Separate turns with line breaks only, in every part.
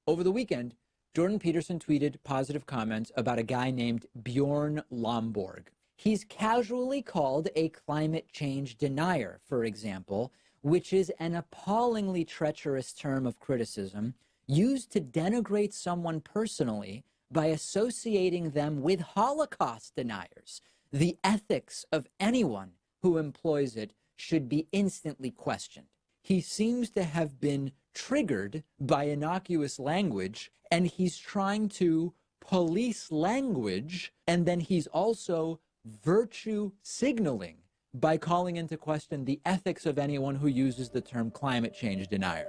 Over the weekend, Jordan Peterson tweeted positive comments about a guy named Bjorn Lomborg. He's casually called a climate change denier, for example, which is an appallingly treacherous term of criticism used to denigrate someone personally by associating them with Holocaust deniers. The ethics of anyone who employs it should be instantly questioned. He seems to have been triggered by innocuous language, and he's trying to police language, and then he's also virtue signaling by calling into question the ethics of anyone who uses the term climate change denier.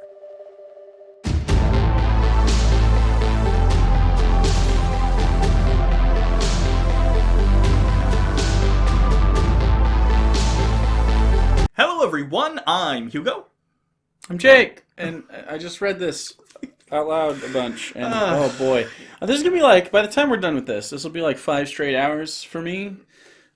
Hello everyone, I'm Hugo.
I'm Jake, and I just read this out loud a bunch, and oh boy. This is going to be like, by the time we're done with this will be like 5 straight hours for me,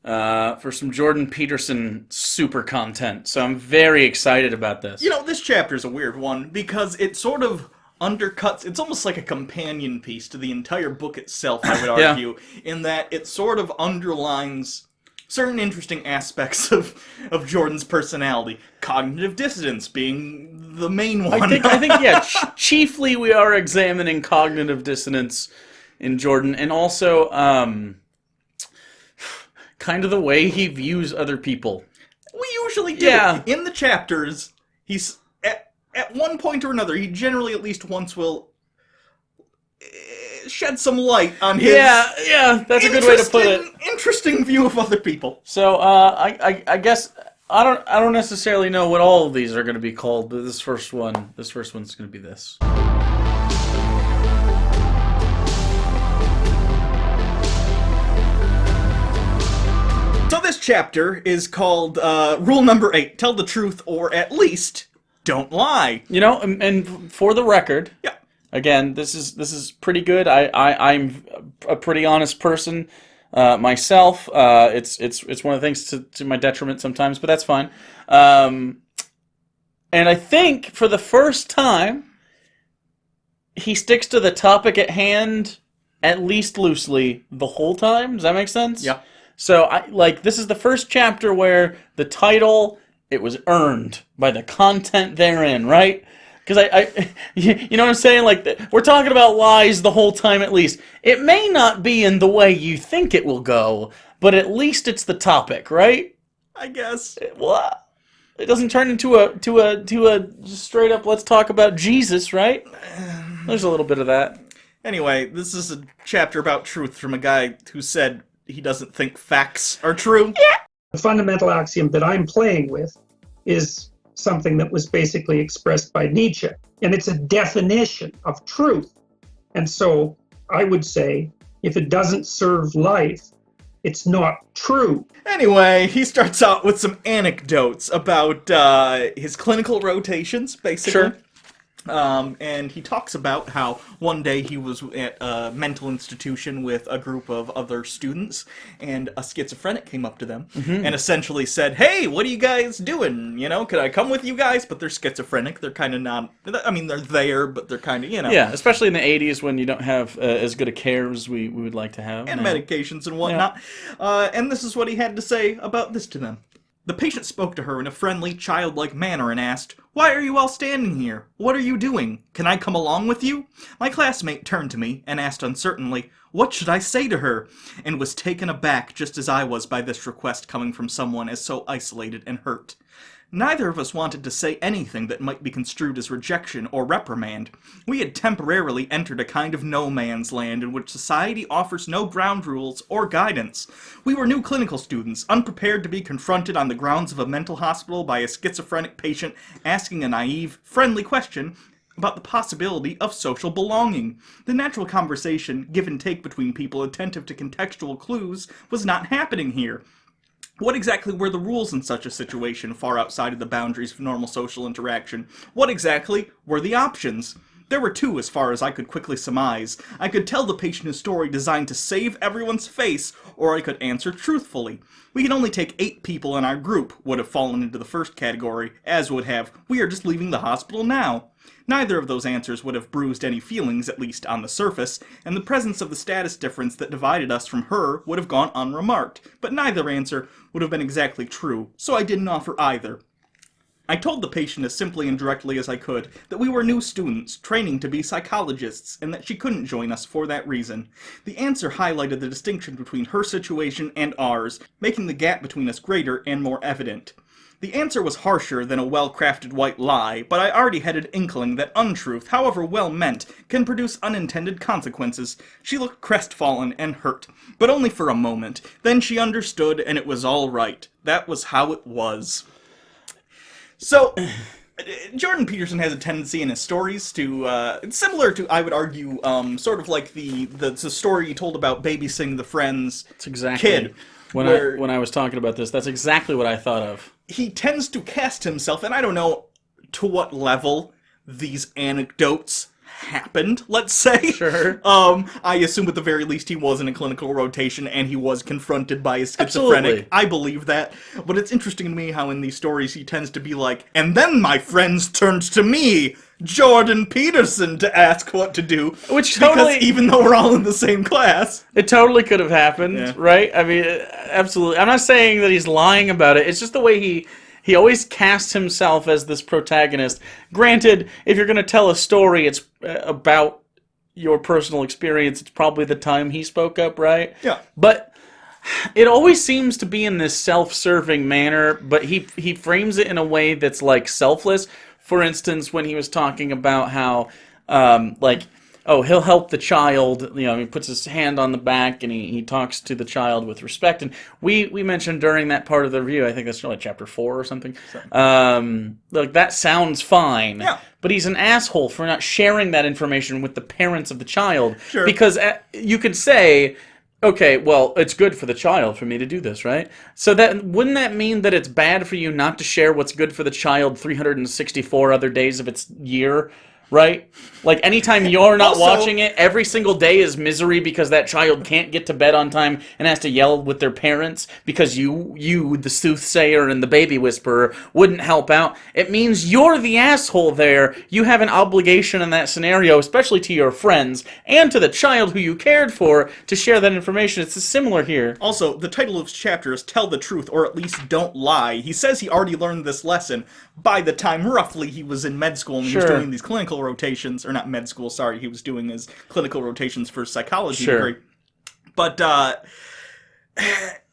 for some Jordan Peterson super content, so I'm very excited about this.
You know, this chapter is a weird one, because it sort of undercuts, it's almost like a companion piece to the entire book itself, I would argue, in that it sort of underlines certain interesting aspects of Jordan's personality. Cognitive dissonance being the main one.
I think yeah, chiefly we are examining cognitive dissonance in Jordan, and also kind of the way he views other people.
We usually do.
Yeah.
In the chapters, he's, at one point or another, he generally at least once will shed some light on his
that's a good way to put it.
Interesting view of other people.
So I guess I don't necessarily know what all of these are going to be called, but this first one's going to be this.
So this chapter is called Rule Number 8: Tell the truth, or at least don't lie.
You know, and for the record,
yeah.
Again, this is pretty good. I'm a pretty honest person myself. It's one of the things to my detriment sometimes, but that's fine. And I think for the first time, he sticks to the topic at hand at least loosely the whole time. Does that make sense?
Yeah.
So this is the first chapter where the title, it was earned by the content therein, right? Because you know what I'm saying? Like, we're talking about lies the whole time at least. It may not be in the way you think it will go, but at least it's the topic, right?
I guess.
Well, it doesn't turn into a just straight up let's talk about Jesus, right? There's a little bit of that.
Anyway, this is a chapter about truth from a guy who said he doesn't think facts are true.
Yeah.
The fundamental axiom that I'm playing with is something that was basically expressed by Nietzsche, and it's a definition of truth. And so I would say, if it doesn't serve life, it's not true.
Anyway, he starts out with some anecdotes about his clinical rotations, basically.
Sure.
And he talks about how one day he was at a mental institution with a group of other students, and a schizophrenic came up to them and essentially said, "Hey, what are you guys doing? You know, could I come with you guys?" But they're schizophrenic. They're kind of not, I mean, they're there, but they're kind of, you know.
Yeah, especially in the 80s when you don't have as good a care as we would like to have.
And medications and whatnot. Yeah. And this is what he had to say about this to them. The patient spoke to her in a friendly, childlike manner and asked, "Why are you all standing here? What are you doing? Can I come along with you?" My classmate turned to me and asked uncertainly, "What should I say to her?" and was taken aback just as I was by this request coming from someone as so isolated and hurt. Neither of us wanted to say anything that might be construed as rejection or reprimand. We had temporarily entered a kind of no-man's land in which society offers no ground rules or guidance. We were new clinical students, unprepared to be confronted on the grounds of a mental hospital by a schizophrenic patient asking a naive, friendly question about the possibility of social belonging. The natural conversation, give and take between people attentive to contextual clues, was not happening here. What exactly were the rules in such a situation, far outside of the boundaries of normal social interaction? What exactly were the options? There were two, as far as I could quickly surmise. I could tell the patient a story designed to save everyone's face, or I could answer truthfully. We can only take 8 people in our group, would have fallen into the first category, as would have, we are just leaving the hospital now. Neither of those answers would have bruised any feelings, at least on the surface, and the presence of the status difference that divided us from her would have gone unremarked, but neither answer would have been exactly true, so I didn't offer either. I told the patient as simply and directly as I could that we were new students, training to be psychologists, and that she couldn't join us for that reason. The answer highlighted the distinction between her situation and ours, making the gap between us greater and more evident. The answer was harsher than a well-crafted white lie, but I already had an inkling that untruth, however well meant, can produce unintended consequences. She looked crestfallen and hurt, but only for a moment. Then she understood, and it was all right. That was how it was. So, Jordan Peterson has a tendency in his stories to, similar to, I would argue, sort of like the story he told about babysitting the friend's kid.
When I was talking about this, that's exactly what I thought of.
He tends to cast himself, and I don't know to what level these anecdotes happened, let's say.
Sure.
I assume at the very least he was in a clinical rotation and he was confronted by a schizophrenic.
Absolutely.
I believe that. But it's interesting to me how in these stories he tends to be like, and then my friends turned to me, Jordan Peterson, to ask what to do.
Which totally...
Because even though we're all in the same class...
It totally could have happened,
Yeah.
right? I mean, absolutely. I'm not saying that he's lying about it. It's just the way he always casts himself as this protagonist. Granted, if you're going to tell a story, it's about your personal experience. It's probably the time he spoke up, right?
Yeah.
But it always seems to be in this self-serving manner, but he frames it in a way that's like selfless. For instance, when he was talking about how, he'll help the child, he puts his hand on the back and he talks to the child with respect. And we mentioned during that part of the review, I think that's really chapter 4 or something, that sounds fine.
Yeah.
But he's an asshole for not sharing that information with the parents of the child.
Sure.
Because you could say, okay, well, it's good for the child for me to do this, right? So wouldn't that mean that it's bad for you not to share what's good for the child 364 other days of its year, right? Like, anytime you're not
Also,
watching it, every single day is misery because that child can't get to bed on time and has to yell with their parents because you, the soothsayer and the baby whisperer, wouldn't help out. It means you're the asshole there. You have an obligation in that scenario, especially to your friends and to the child who you cared for, to share that information. It's similar here.
Also, the title of his chapter is Tell the Truth, or at least Don't Lie. He says he already learned this lesson by the time, roughly, he was in med school and he was doing these clinical rotations, or not med school, sorry, he was doing his clinical rotations for psychology degree. But,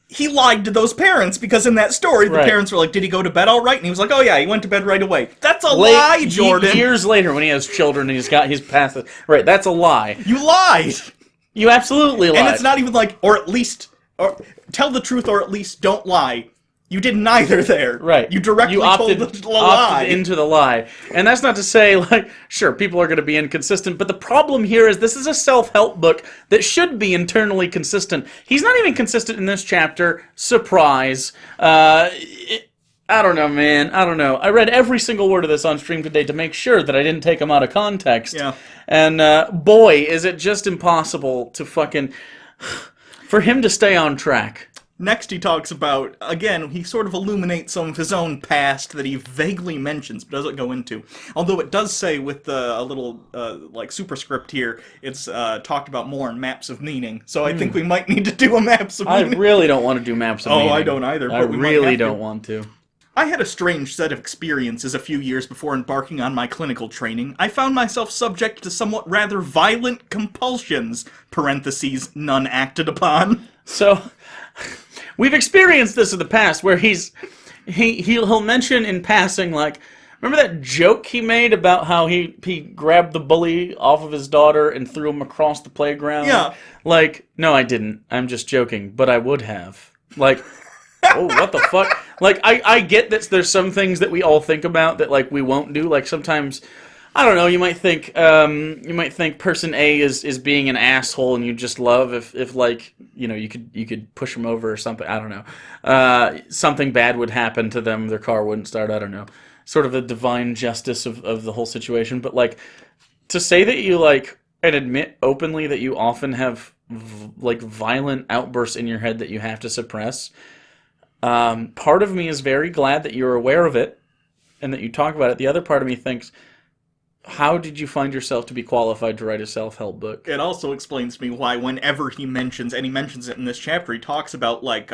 he lied to those parents, because in that story, the parents were like, did he go to bed all right? And he was like, oh yeah, he went to bed right away. That's a lie, Jordan!
Years later, when he has children and he's past it. Right, that's a lie.
You lied!
You absolutely lied.
And it's not even like, or tell the truth, or at least don't lie. You did neither there.
Right.
You directly
opted
told the lie.
into the lie. And that's not to say, sure, people are going to be inconsistent, but the problem here is this is a self-help book that should be internally consistent. He's not even consistent in this chapter. Surprise. I don't know, man. I don't know. I read every single word of this on stream today to make sure that I didn't take him out of context.
Yeah.
And boy, is it just impossible to for him to stay on track.
Next he talks about, again, he sort of illuminates some of his own past that he vaguely mentions, but doesn't go into. Although it does say with a little, superscript here, it's talked about more in Maps of Meaning. So I think we might need to do a Maps of Meaning.
I really don't want to do Maps of Meaning.
Oh, I don't either.
I
But we
really
might have
don't
to.
want to.
I had a strange set of experiences a few years before embarking on my clinical training. I found myself subject to somewhat rather violent compulsions, parentheses, none acted upon.
So, we've experienced this in the past, where he'll mention in passing, remember that joke he made about how he grabbed the bully off of his daughter and threw him across the playground?
Yeah.
No, I didn't. I'm just joking, but I would have. Oh, what the fuck? I get that there's some things that we all think about that, we won't do. Sometimes, I don't know, you might think person A is being an asshole and you just love if you could push them over or something. I don't know. Something bad would happen to them, their car wouldn't start, I don't know. Sort of the divine justice of the whole situation. But, to say that you like and admit openly that you often have like violent outbursts in your head that you have to suppress. Part of me is very glad that you're aware of it and that you talk about it. The other part of me thinks, how did you find yourself to be qualified to write a self-help book?
It also explains to me why whenever he mentions, and he mentions it in this chapter, he talks about, like,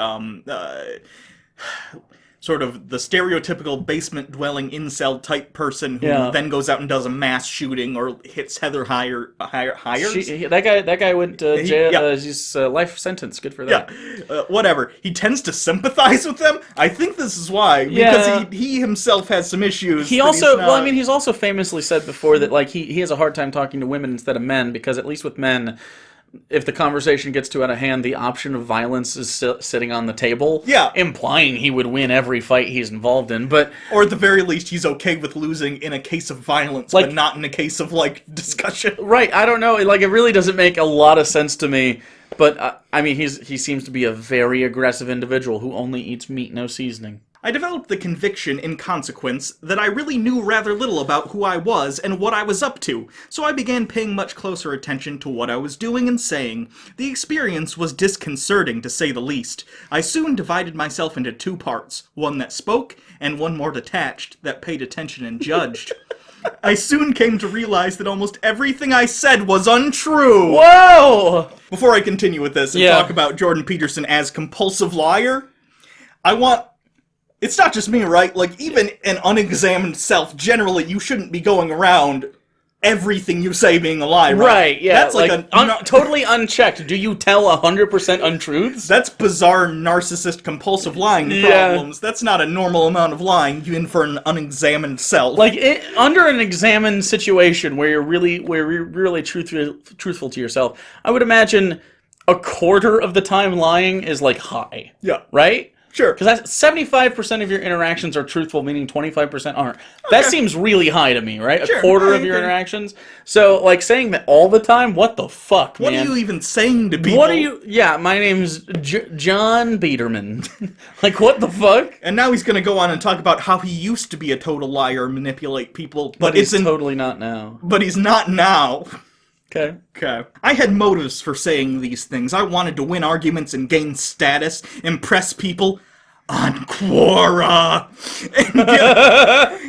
sort of the stereotypical basement-dwelling incel-type person who then goes out and does a mass shooting or hits Heather Hires.
That guy went to jail. He's life sentence. Good for that.
Yeah, whatever. He tends to sympathize with them. I think this is why, because he himself has some issues.
He also, he's also famously said before that like he has a hard time talking to women instead of men because at least with men, if the conversation gets too out of hand, the option of violence is sitting on the table.
Yeah.
Implying he would win every fight he's involved in, but...
Or at the very least, he's okay with losing in a case of violence, like, but not in a case of, like, discussion.
Right, I don't know. Like, it really doesn't make a lot of sense to me. But, I mean, he seems to be a very aggressive individual who only eats meat, no seasoning.
I developed the conviction, in consequence, that I really knew rather little about who I was and what I was up to, so I began paying much closer attention to what I was doing and saying. The experience was disconcerting, to say the least. I soon divided myself into two parts, one that spoke, and one more detached, that paid attention and judged. I soon came to realize that almost everything I said was untrue!
Whoa!
Before I continue with this and talk about Jordan Peterson as compulsive liar, it's not just me, right? Like, even an unexamined self, generally, you shouldn't be going around everything you say being a lie, right?
Right, yeah.
That's like
totally unchecked. Do you tell 100% untruths?
That's bizarre narcissist compulsive lying problems. That's not a normal amount of lying, even for an unexamined self.
Like, under an examined situation where you're really truthful to yourself, I would imagine a quarter of the time lying is, like, high.
Yeah.
Right?
Sure.
Because 75% of your interactions are truthful, meaning 25% aren't. That seems really high to me, right?
Sure.
A quarter of your interactions. So, like, saying that all the time, what the fuck, man?
What are you even saying to people?
What are you... Yeah, my name's John Biederman. Like, what the fuck?
And now he's going to go on and talk about how he used to be a total liar and manipulate people.
But he's totally not now.
But he's not now.
Okay.
I had motives for saying these things. I wanted to win arguments and gain status, impress people on Quora,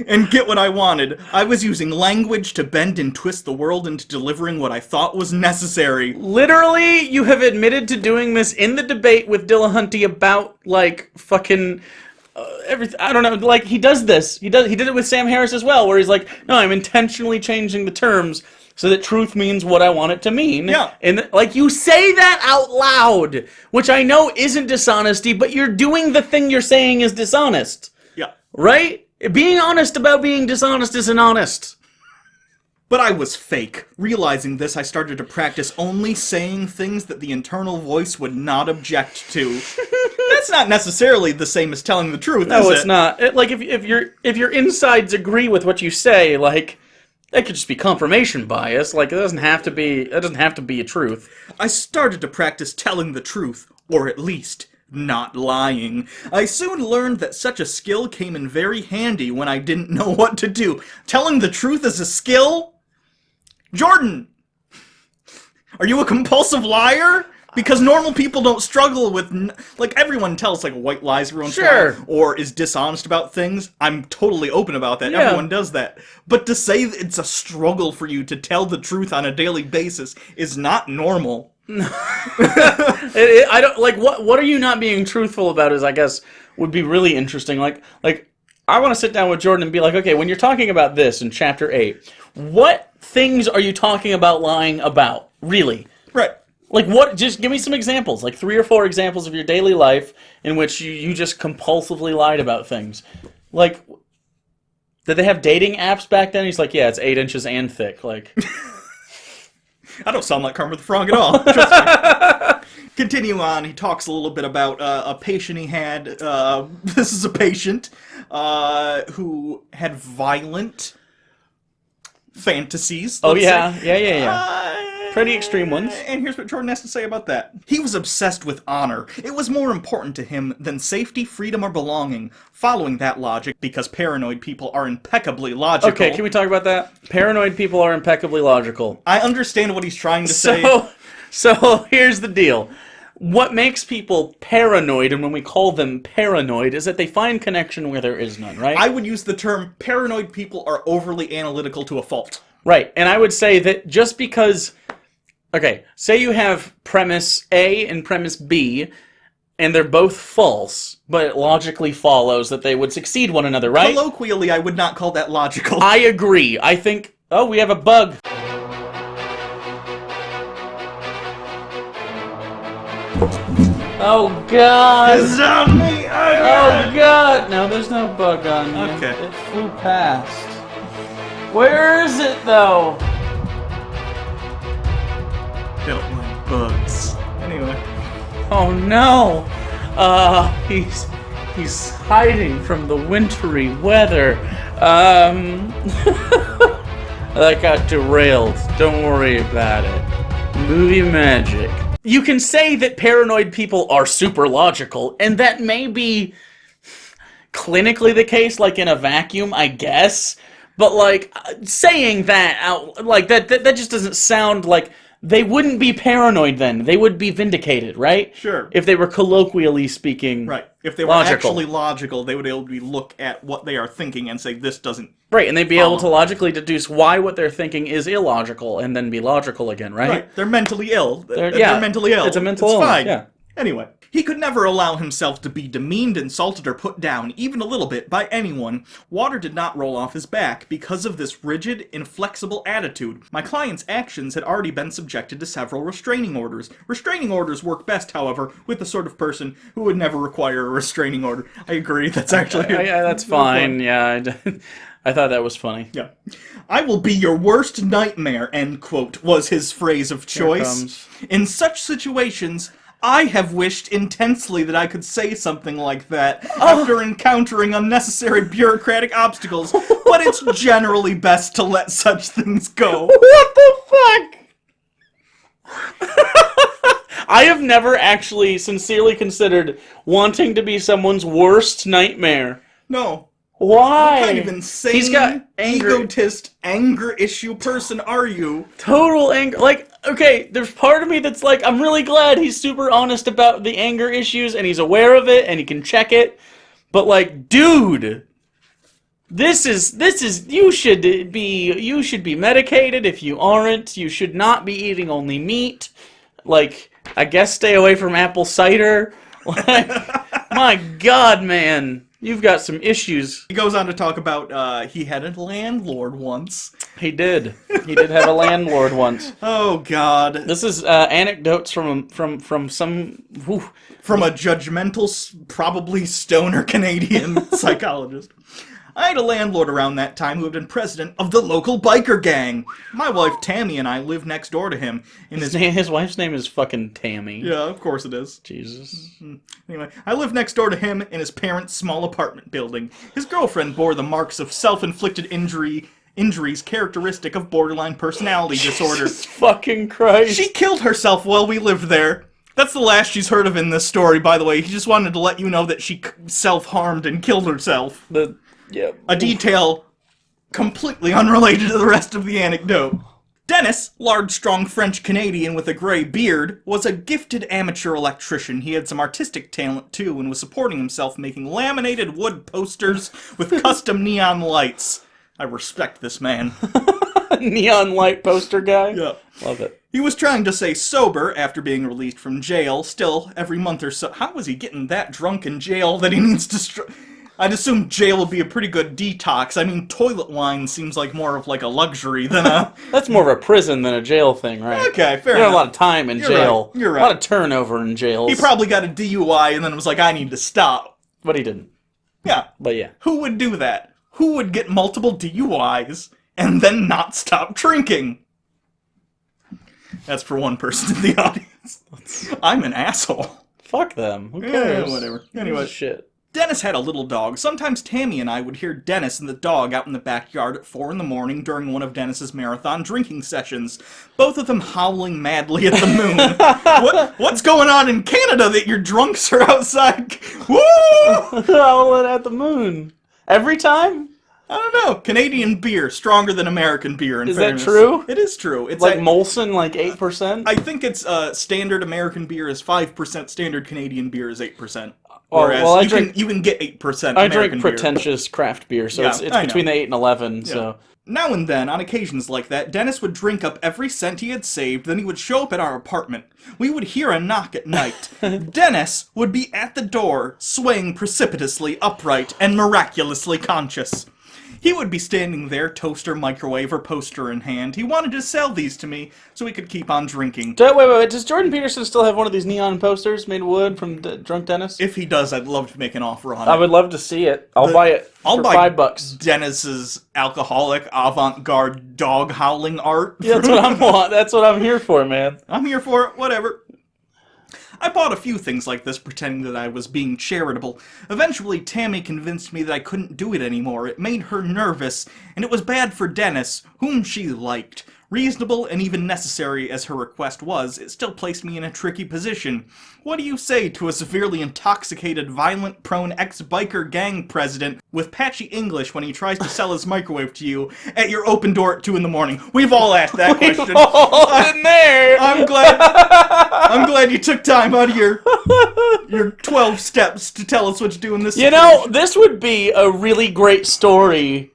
and get what I wanted. I was using language to bend and twist the world into delivering what I thought was necessary.
Literally, you have admitted to doing this in the debate with Dillahunty about, like, fucking... everything. I don't know, like, he does this. He did it with Sam Harris as well, where he's like, no, I'm intentionally changing the terms so that truth means what I want it to mean.
Yeah.
And, like, you say that out loud, which I know isn't dishonesty, but you're doing the thing you're saying is dishonest.
Yeah.
Right? Being honest about being dishonest isn't honest.
But I was fake. Realizing this, I started to practice only saying things that the internal voice would not object to. That's not necessarily the same as telling the truth, is it?
No, it's not. Like, if your insides agree with what you say, like... That could just be confirmation bias. Like, it doesn't have to be a truth.
I started to practice telling the truth, or at least not lying. I soon learned that such a skill came in very handy when I didn't know what to do. Telling the truth is a skill? Jordan! Are you a compulsive liar? Because normal people don't struggle with... Like, everyone tells, like, white lies every once in a while, or is dishonest about things. I'm totally open about that. Yeah. Everyone does that. But to say that it's a struggle for you to tell the truth on a daily basis is not normal.
I don't... Like, what are you not being truthful about is, I guess, would be really interesting. Like I want to sit down with Jordan and be like, okay, when you're talking about this in Chapter 8, what things are you talking about lying about? Really?
Right.
Like, what? Just give me some examples, like 3 or 4 examples of your daily life in which you just compulsively lied about things. Like, did they have dating apps back then? He's like, yeah, it's 8 inches and thick. Like,
I don't sound like Kermit the Frog at all. Trust me. Continue on, he talks a little bit about a patient he had. This is a patient who had violent fantasies.
Oh, yeah. Yeah. Pretty extreme ones.
And here's what Jordan has to say about that. He was obsessed with honor. It was more important to him than safety, freedom, or belonging. Following that logic, because paranoid people are impeccably logical.
Okay, can we talk about that? Paranoid people are impeccably logical.
I understand what he's trying to say.
So here's the deal. What makes people paranoid, and when we call them paranoid, is that they find connection where there is none, right?
I would use the term paranoid people are overly analytical to a fault.
Right, and I would say that just because... Okay, say you have premise A and premise B, and they're both false, but it logically follows that they would succeed one another, right?
Colloquially, I would not call that logical.
I agree. I think... Oh, we have a bug. Oh, God.
It's on me!
Oh, God. No, there's no bug on you.
Okay.
It flew past. Where is it, though?
Don't like bugs. Anyway.
Oh, no. He's hiding from the wintry weather. That got derailed. Don't worry about it. Movie magic. You can say that paranoid people are super logical, and that may be clinically the case, like in a vacuum, I guess. But like saying that out, like that just doesn't sound like they wouldn't be paranoid then. They would be vindicated, right?
Sure.
If they were colloquially speaking.
Right. If they were actually logical, they would be able to look at what they are thinking and say, this doesn't...
Right, and they'd be able to logically deduce why what they're thinking is illogical and then be logical again, right?
Right. They're mentally ill. They're mentally ill.
It's a mental
illness.
illness,
Fine.
yeah.
Anyway, he could never allow himself to be demeaned, insulted, or put down, even a little bit, by anyone. Water did not roll off his back because of this rigid, inflexible attitude. My client's actions had already been subjected to several restraining orders. Restraining orders work best, however, with the sort of person who would never require a restraining order. I agree, that's actually...
Yeah, that's fine, yeah. I thought that was funny.
Yeah. I will be your worst nightmare, end quote, was his phrase of choice. In such situations, I have wished intensely that I could say something like that after encountering unnecessary bureaucratic obstacles, but it's generally best to let such things go.
What the fuck? I have never actually sincerely considered wanting to be someone's worst nightmare.
No.
Why?
What kind of insane,
He's got
egotist, anger issue person are you?
Total anger. Like, okay, there's part of me that's like, I'm really glad he's super honest about the anger issues and he's aware of it and he can check it. But like, dude, this is you should be medicated. If you aren't, you should not be eating only meat. Like, I guess stay away from apple cider. Like, my God, man. You've got some issues.
He goes on to talk about he had a landlord once.
He did. He did have a landlord once.
Oh God!
This is anecdotes from some
from a judgmental, probably stoner Canadian psychologist. I had a landlord around that time who had been president of the local biker gang. My wife Tammy and I lived next door to him.
His wife's name is fucking Tammy.
Yeah, of course it is.
Jesus.
Anyway, I lived next door to him in his parents' small apartment building. His girlfriend bore the marks of self-inflicted injuries characteristic of borderline personality disorder.
Jesus fucking Christ.
She killed herself while we lived there. That's the last she's heard of in this story, by the way. He just wanted to let you know that she self-harmed and killed herself.
Yep.
A detail completely unrelated to the rest of the anecdote. Dennis, large, strong French-Canadian with a gray beard, was a gifted amateur electrician. He had some artistic talent, too, and was supporting himself making laminated wood posters with custom neon lights. I respect this man.
Neon light poster guy?
Yeah.
Love it.
He was trying to stay sober after being released from jail. Still, every month or so... How was he getting that drunk in jail that he needs to... I'd assume jail would be a pretty good detox. I mean, toilet wine seems like more of like a luxury than a...
That's more of a prison than a jail thing, right?
Okay, fair
You
enough.
have a lot of time in jail.
Right. You're right.
A lot of turnover in jails.
He probably got a DUI and then was like, I need to stop.
But he didn't.
Yeah.
But yeah.
Who would do that? Who would get multiple DUIs and then not stop drinking? That's for one person in the audience. I'm an asshole.
Fuck them. Who cares?
Whatever.
Who gives
Anyway.
a shit.
Dennis had a little dog. Sometimes Tammy and I would hear Dennis and the dog out in the backyard at 4 in the morning during one of Dennis's marathon drinking sessions. Both of them howling madly at the moon. What's going on in Canada that your drunks are outside? Woo!
Howling at the moon. Every time?
I don't know. Canadian beer, stronger than American beer, in fairness.
That true?
It is true. It's
like Molson, like 8%?
I think it's standard American beer is 5%, standard Canadian beer is 8%.
Well,
Whereas you can get 8%
I
American
drink
beer.
pretentious craft beer, so
Yeah,
it's
I
between
know.
the 8 and 11,
Yeah.
so...
Now and then, on occasions like that, Dennis would drink up every cent he had saved, then he would show up at our apartment. We would hear a knock at night. Dennis would be at the door, swaying precipitously upright and miraculously conscious. He would be standing there, toaster, microwave, or poster in hand. He wanted to sell these to me so we could keep on drinking.
Wait. Does Jordan Peterson still have one of these neon posters made of wood from Drunk Dennis?
If he does, I'd love to make an offer on it.
I would love to see it. I'll buy it for $5.
Dennis's alcoholic, avant-garde, dog howling art.
Yeah, that's what I want. That's what I'm here for, man.
I'm here for it, whatever. I bought a few things like this, pretending that I was being charitable. Eventually, Tammy convinced me that I couldn't do it anymore. It made her nervous, and it was bad for Dennis, whom she liked. Reasonable and even necessary as her request was, it still placed me in a tricky position. What do you say to a severely intoxicated, violent-prone ex-biker gang president with patchy English when he tries to sell his microwave to you at your open door at 2 in the morning? We've all asked that question.
We've all been there.
I'm glad you took time out of your 12 steps to tell us what to do in this
You know, this would be a really great story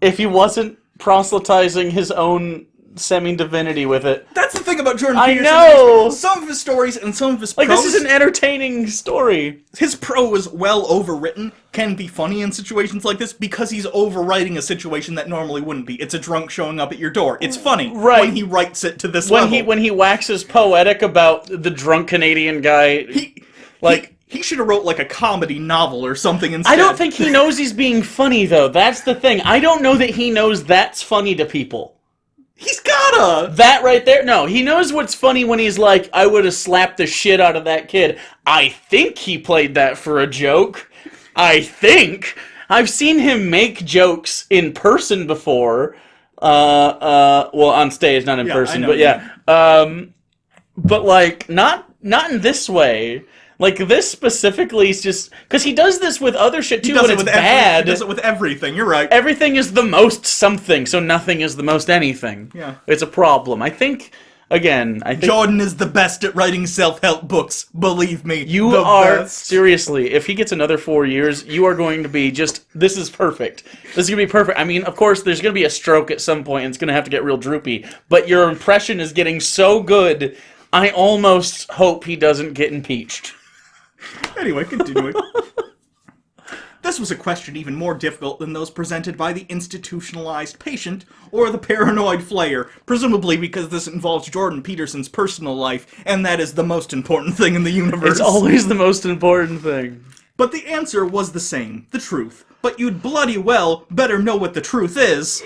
if he wasn't proselytizing his own semi-divinity with it.
That's the thing about Jordan
I
Peterson.
know!
Some of his stories and some of his prose...
Like, this is an entertaining story.
His prose, well overwritten, can be funny in situations like this because he's overwriting a situation that normally wouldn't be. It's a drunk showing up at your door. It's funny
Right.
when he writes it to this level.
When he waxes poetic about the drunk Canadian guy...
He should have wrote like a comedy novel or something instead.
I don't think he knows he's being funny, though. That's the thing. I don't know that he knows that's funny to people.
He's gotta!
That right there? No, he knows what's funny when he's like, I would have slapped the shit out of that kid. I think he played that for a joke. I think. I've seen him make jokes in person before. Well, on stage, not in person,
I know
but yeah. But like, not in this way. Like, this specifically is just... Because he does this with other shit, too, when it's bad.
He does it with everything, you're right.
Everything is the most something, so nothing is the most anything.
Yeah.
It's a problem. I think
Jordan is the best at writing self-help books, believe me.
you are... Seriously, if he gets another 4 years, you are going to be just... This is perfect. This is going to be perfect. I mean, of course, there's going to be a stroke at some point, and it's going to have to get real droopy. But your impression is getting so good, I almost hope he doesn't get impeached.
Anyway, continuing. This was a question even more difficult than those presented by the institutionalized patient or the paranoid flayer, presumably because this involves Jordan Peterson's personal life, and that is the most important thing in the universe.
It's always the most important thing.
But the answer was the same, the truth. But you'd bloody well better know what the truth is.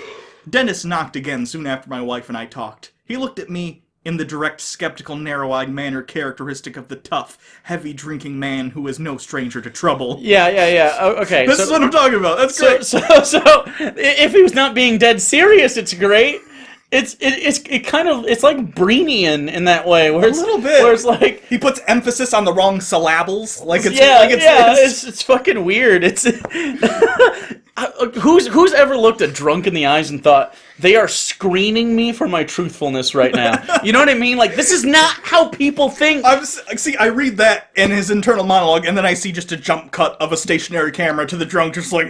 Dennis knocked again soon after my wife and I talked. He looked at me in the direct, skeptical, narrow-eyed manner characteristic of the tough, heavy-drinking man who is no stranger to trouble.
Yeah. Okay.
This is what I'm talking about. That's great.
So, if he was not being dead serious, it's great. It's like Breenian in that way, where it's
a little bit.
where it's like
he puts emphasis on the wrong syllables, like it's
it's fucking weird. It's who's ever looked a drunk in the eyes and thought they are screening me for my truthfulness right now? You know what I mean? Like, this is not how people think.
I read that in his internal monologue, and then I see just a jump cut of a stationary camera to the drunk, just like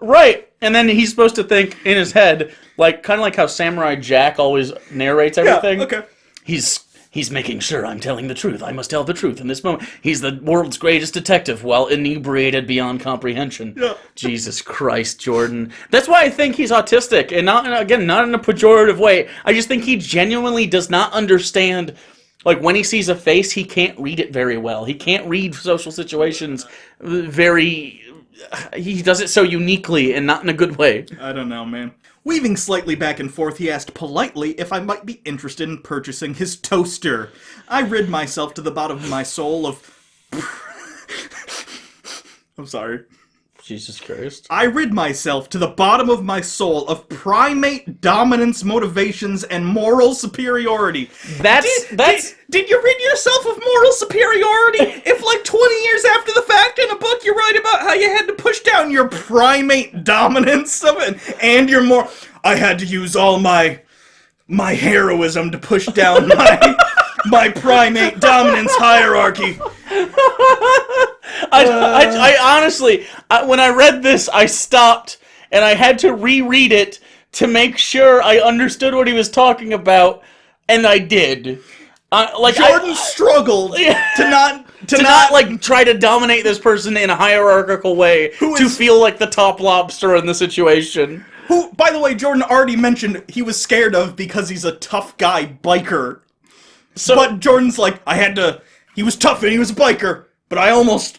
right. And then he's supposed to think in his head, like kind of like how Samurai Jack always narrates everything.
Yeah, okay.
He's making sure I'm telling the truth. I must tell the truth in this moment. He's the world's greatest detective while inebriated beyond comprehension.
Yeah.
Jesus Christ, Jordan. That's why I think he's autistic, and not in a pejorative way. I just think he genuinely does not understand. Like, when he sees a face, he can't read it very well. He can't read social situations he does it so uniquely and not in a good way.
I don't know, man. Weaving slightly back and forth, he asked politely if I might be interested in purchasing his toaster. I rid myself to the bottom of my soul of I'm sorry.
Jesus Christ.
I rid myself to the bottom of my soul of primate dominance, motivations, and moral superiority. Did you rid yourself of moral superiority if, like, 20 years after the fact in a book you write about how you had to push down your primate dominance of it, and your more... I had to use all my heroism to push down my primate dominance hierarchy.
I honestly, when I read this, I stopped and I had to reread it to make sure I understood what he was talking about, and I did.
Jordan struggled to not
like try to dominate this person in a hierarchical way to feel like the top lobster in the situation.
Who, by the way, Jordan already mentioned he was scared of because he's a tough guy biker.
So,
but Jordan's like, he was tough and he was a biker, but I almost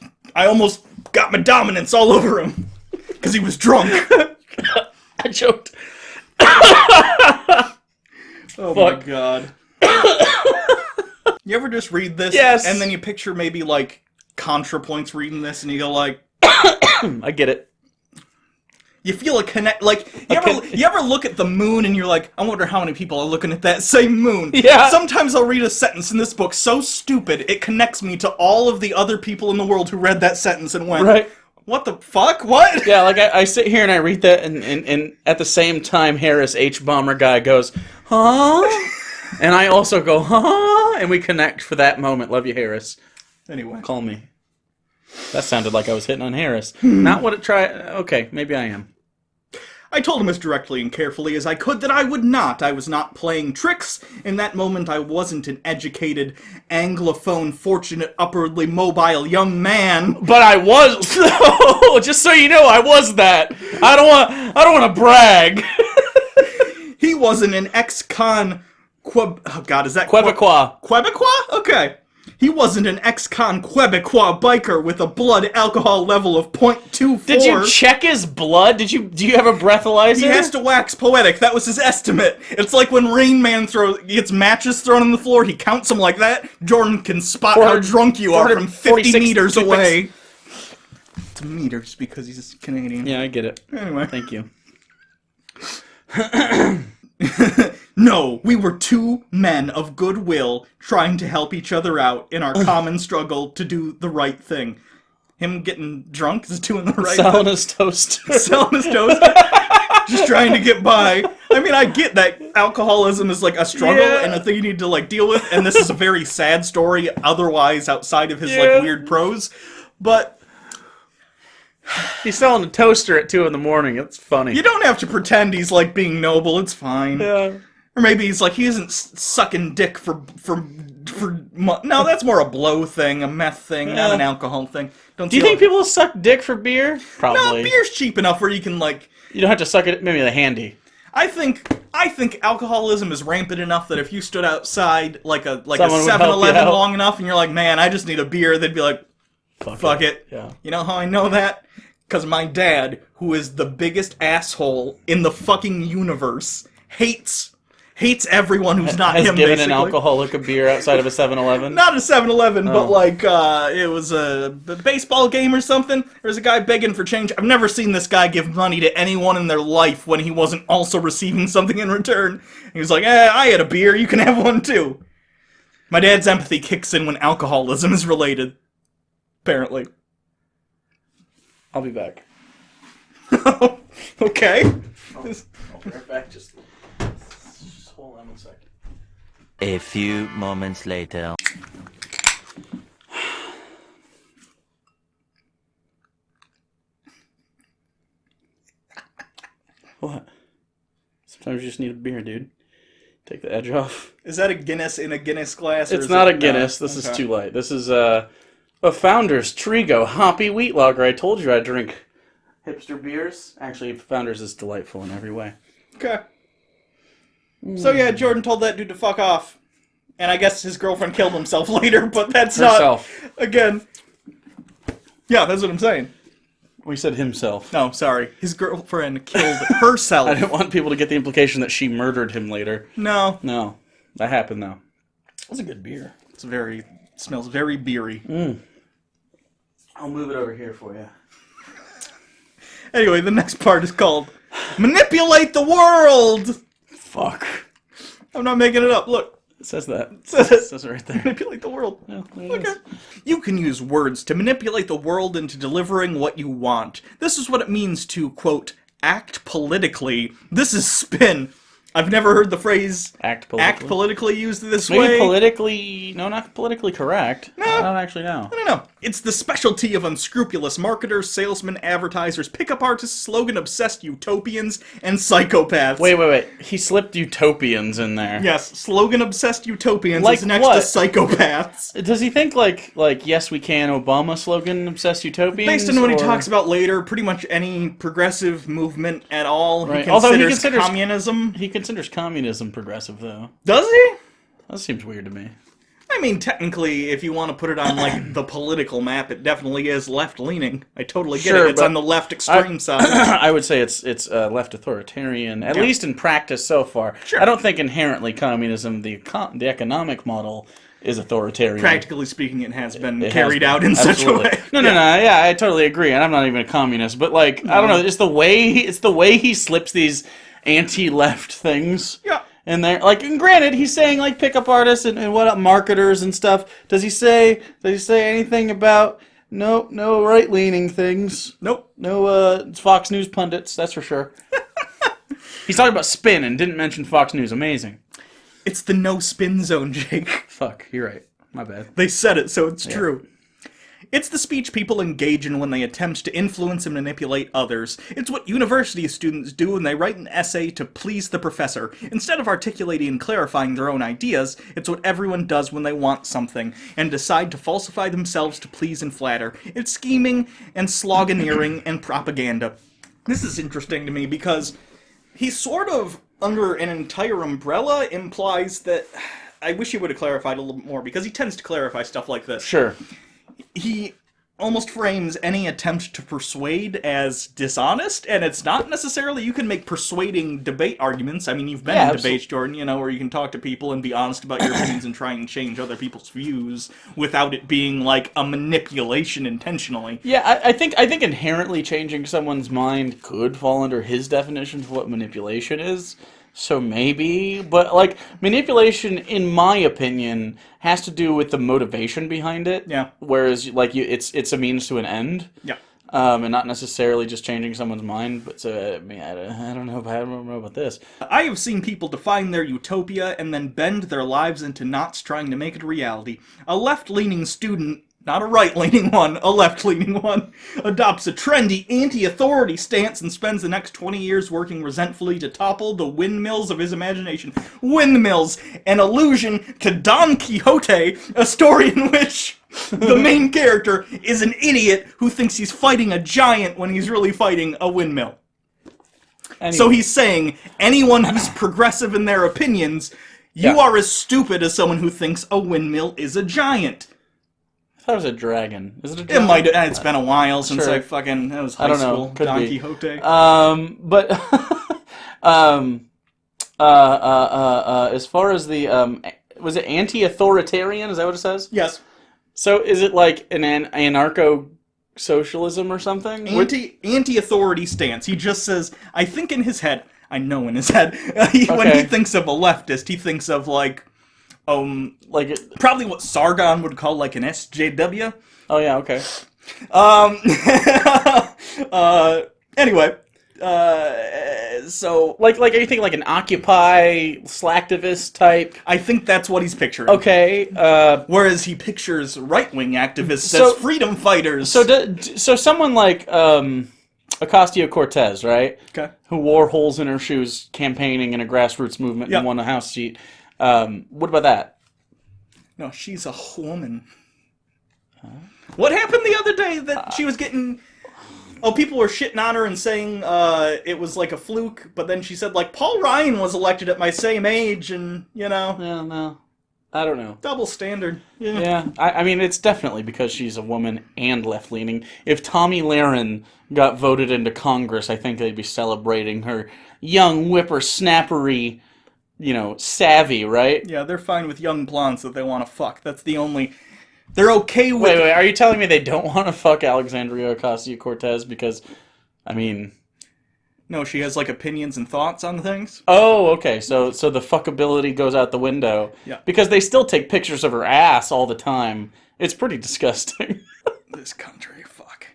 got my dominance all over him. Because he was drunk.
I joked.
Oh my god. You ever just read this?
Yes.
And then you picture maybe, like, ContraPoints reading this and you go like...
I get it.
You feel a connect, like, you ever look at the moon and you're like, I wonder how many people are looking at that same moon.
Yeah.
Sometimes I'll read a sentence in this book so stupid, it connects me to all of the other people in the world who read that sentence and went,
right.
What the fuck? What?
Yeah, like, I sit here and I read that, and at the same time, Harris, H-Bomber guy, goes, huh? And I also go, huh? And we connect for that moment. Love you, Harris.
Anyway.
Call me. That sounded like I was hitting on Harris. Not what it tried. Okay, maybe I am.
I told him as directly and carefully as I could that I would not. I was not playing tricks. In that moment, I wasn't an educated, anglophone, fortunate, upwardly mobile young man.
But I was. Just so you know, I was that. I don't want to brag.
He wasn't an ex-con. Oh God, is that
Quebecois?
Quebecois? Okay. He wasn't an ex-con Quebecois biker with a blood alcohol level of 0.24.
Did you check his blood? Do you have a breathalyzer?
He has to wax poetic. That was his estimate. It's like when Rain Man gets matches thrown on the floor, he counts them like that. Jordan can spot how drunk you are from 50 meters away. It's meters because he's Canadian.
Yeah, I get it.
Anyway.
Thank you.
No, we were two men of goodwill trying to help each other out in our common struggle to do the right thing. Him getting drunk is doing the right
Selling
thing.
his toast.
Selling his toast. Just trying to get by. I mean, I get that alcoholism is like a struggle and a thing you need to like deal with, and this is a very sad story otherwise outside of his like weird prose, but...
He's selling a toaster at 2 in the morning. It's funny.
You don't have to pretend he's like being noble, it's fine.
Yeah.
Or maybe he's like, he isn't sucking dick for no, that's more a blow thing, a meth thing, not an alcohol thing.
Do you think people suck dick for beer? Probably.
No, beer's cheap enough where you can like...
You don't have to suck it, maybe the handy.
I think alcoholism is rampant enough that if you stood outside like a
Someone would help you
7-Eleven
out.
long enough and you're like, man, I just need a beer, they'd be like, fuck it.
Yeah.
You know how I know that? Because my dad, who is the biggest asshole in the fucking universe, hates everyone who's not
Has
him,
given
basically.
an alcoholic a beer outside of a 7-Eleven?
Not a 7-Eleven, but like, it was a baseball game or something. There was a guy begging for change. I've never seen this guy give money to anyone in their life when he wasn't also receiving something in return. He was like, I had a beer, you can have one too. My dad's empathy kicks in when alcoholism is related. Apparently.
I'll be back.
Okay.
I'll be right back. Just hold on 1 second.
A few moments later.
What? Sometimes you just need a beer, dude. Take the edge off.
Is that a Guinness in a Guinness glass? Or
It's
is
not
it,
a Guinness. This is too light. This is a Founders Trigo Hoppy Wheat Lager. I told you I drink hipster beers. Actually, Founders is delightful in every way.
Okay. So yeah, Jordan told that dude to fuck off. And I guess his girlfriend killed himself later, but that's
Herself.
not... Again. Yeah, that's what I'm saying.
We said himself.
No, sorry. His girlfriend killed herself.
I didn't want people to get the implication that she murdered him later.
No.
No. That happened, though. That's a good beer.
Smells very beery.
I'll move it over here for you.
Anyway, the next part is called Manipulate the World!
Fuck.
I'm not making it up, look.
It says that.
It says
It right there.
Manipulate the world.
Yeah, there it
Okay.
is.
You can use words to manipulate the world into delivering what you want. This is what it means to, quote, act politically. This is spin. I've never heard the phrase
Act politically.
used this
Maybe
way.
politically... No, not politically correct.
No.
I don't actually know.
I don't know. It's the specialty of unscrupulous marketers, salesmen, advertisers, pickup artists, slogan-obsessed utopians, and psychopaths.
Wait. He slipped utopians in there.
Yes, slogan-obsessed utopians
Like
is next
what?
to psychopaths.
Does he think like yes we can Obama slogan obsessed utopians?
Based on what he
or-
talks about later, pretty much any progressive movement at all,
Right.
he
Although he
considers
considers-
communism.
He considers communism progressive though.
Does he?
That seems weird to me.
I mean, technically, if you want to put it on, like, the political map, it definitely is left-leaning. I totally get
Sure,
it. It's
but
on the left extreme side.
I would say it's left authoritarian, at least in practice so far.
Sure.
I don't think inherently communism, the economic model, is authoritarian.
Practically speaking, it has been
It has
carried
been.
out in
Absolutely.
such a way.
No, yeah, I totally agree, and I'm not even a communist, but like, I don't know, it's the way he slips these anti-left things.
Yeah.
In there, like, and granted, he's saying like pickup artists and what up marketers and stuff. Does he say anything about no right leaning things?
Nope.
No Fox News pundits, that's for sure. He's talking about spin and didn't mention Fox News. Amazing.
It's the no-spin zone, Jake.
Fuck, you're right. My bad.
They said it, so it's true. It's the speech people engage in when they attempt to influence and manipulate others. It's what university students do when they write an essay to please the professor. Instead of articulating and clarifying their own ideas, it's what everyone does when they want something, and decide to falsify themselves to please and flatter. It's scheming and sloganeering and propaganda. This is interesting to me because he sort of, under an entire umbrella, implies that... I wish he would have clarified a little bit more, because he tends to clarify stuff like this.
Sure.
He almost frames any attempt to persuade as dishonest, and it's not necessarily... You can make persuading debate arguments. I mean, you've been in debates, Jordan, you know, where you can talk to people and be honest about your opinions and try and change other people's views without it being like a manipulation intentionally.
Yeah, I think inherently changing someone's mind could fall under his definition of what manipulation is. So maybe, but like manipulation, in my opinion, has to do with the motivation behind it.
Yeah.
Whereas, like it's a means to an end.
Yeah.
And not necessarily just changing someone's mind. But so I mean, I don't know about this.
I have seen people define their utopia and then bend their lives into knots trying to make it a reality. A left-leaning student, not a right-leaning one, a left-leaning one, adopts a trendy anti-authority stance and spends the next 20 years working resentfully to topple the windmills of his imagination. Windmills, an allusion to Don Quixote, a story in which the main character is an idiot who thinks he's fighting a giant when he's really fighting a windmill.
Anyway.
So he's saying, anyone who's progressive in their opinions, you are as stupid as someone who thinks a windmill is a giant.
I thought it was a dragon. Is it a
It
dragon?
might. It's been a while since
Sure.
that was high
I don't know.
school.
Could
Don
be.
Quixote.
But as far as the was it anti-authoritarian? Is that what it says?
Yes.
So is it like an anarcho-socialism or something?
Anti-authority stance. He just says, I think in his head, I know in his head, when
Okay.
he thinks of a leftist, he thinks of like
Like
probably what Sargon would call like an SJW.
oh yeah, okay.
Anyway, so
Like are you thinking like an Occupy slacktivist type?
I think that's what he's picturing.
Okay.
Whereas he pictures right-wing activists
So-
as freedom fighters.
So someone like Ocasio-Cortez, right?
Okay.
Who wore holes in her shoes campaigning in a grassroots movement
Yep.
and won a House seat. What about that?
No, she's a woman. What happened the other day that she was getting... Oh, people were shitting on her and saying it was like a fluke, but then she said, like, Paul Ryan was elected at my same age, and, you know,
Yeah, no. I don't know.
double standard.
Yeah, I mean, it's definitely because she's a woman and left-leaning. If Tommy Lahren got voted into Congress, I think they'd be celebrating her young whippersnappery, savvy, right?
Yeah, they're fine with young blondes that they want to fuck. That's the only They're okay with...
Wait, are you telling me they don't want to fuck Alexandria Ocasio-Cortez because, I mean...
No, she has, like, opinions and thoughts on things.
Oh, okay, so the fuckability goes out the window.
Yeah.
Because they still take pictures of her ass all the time. It's pretty disgusting.
This country, fuck.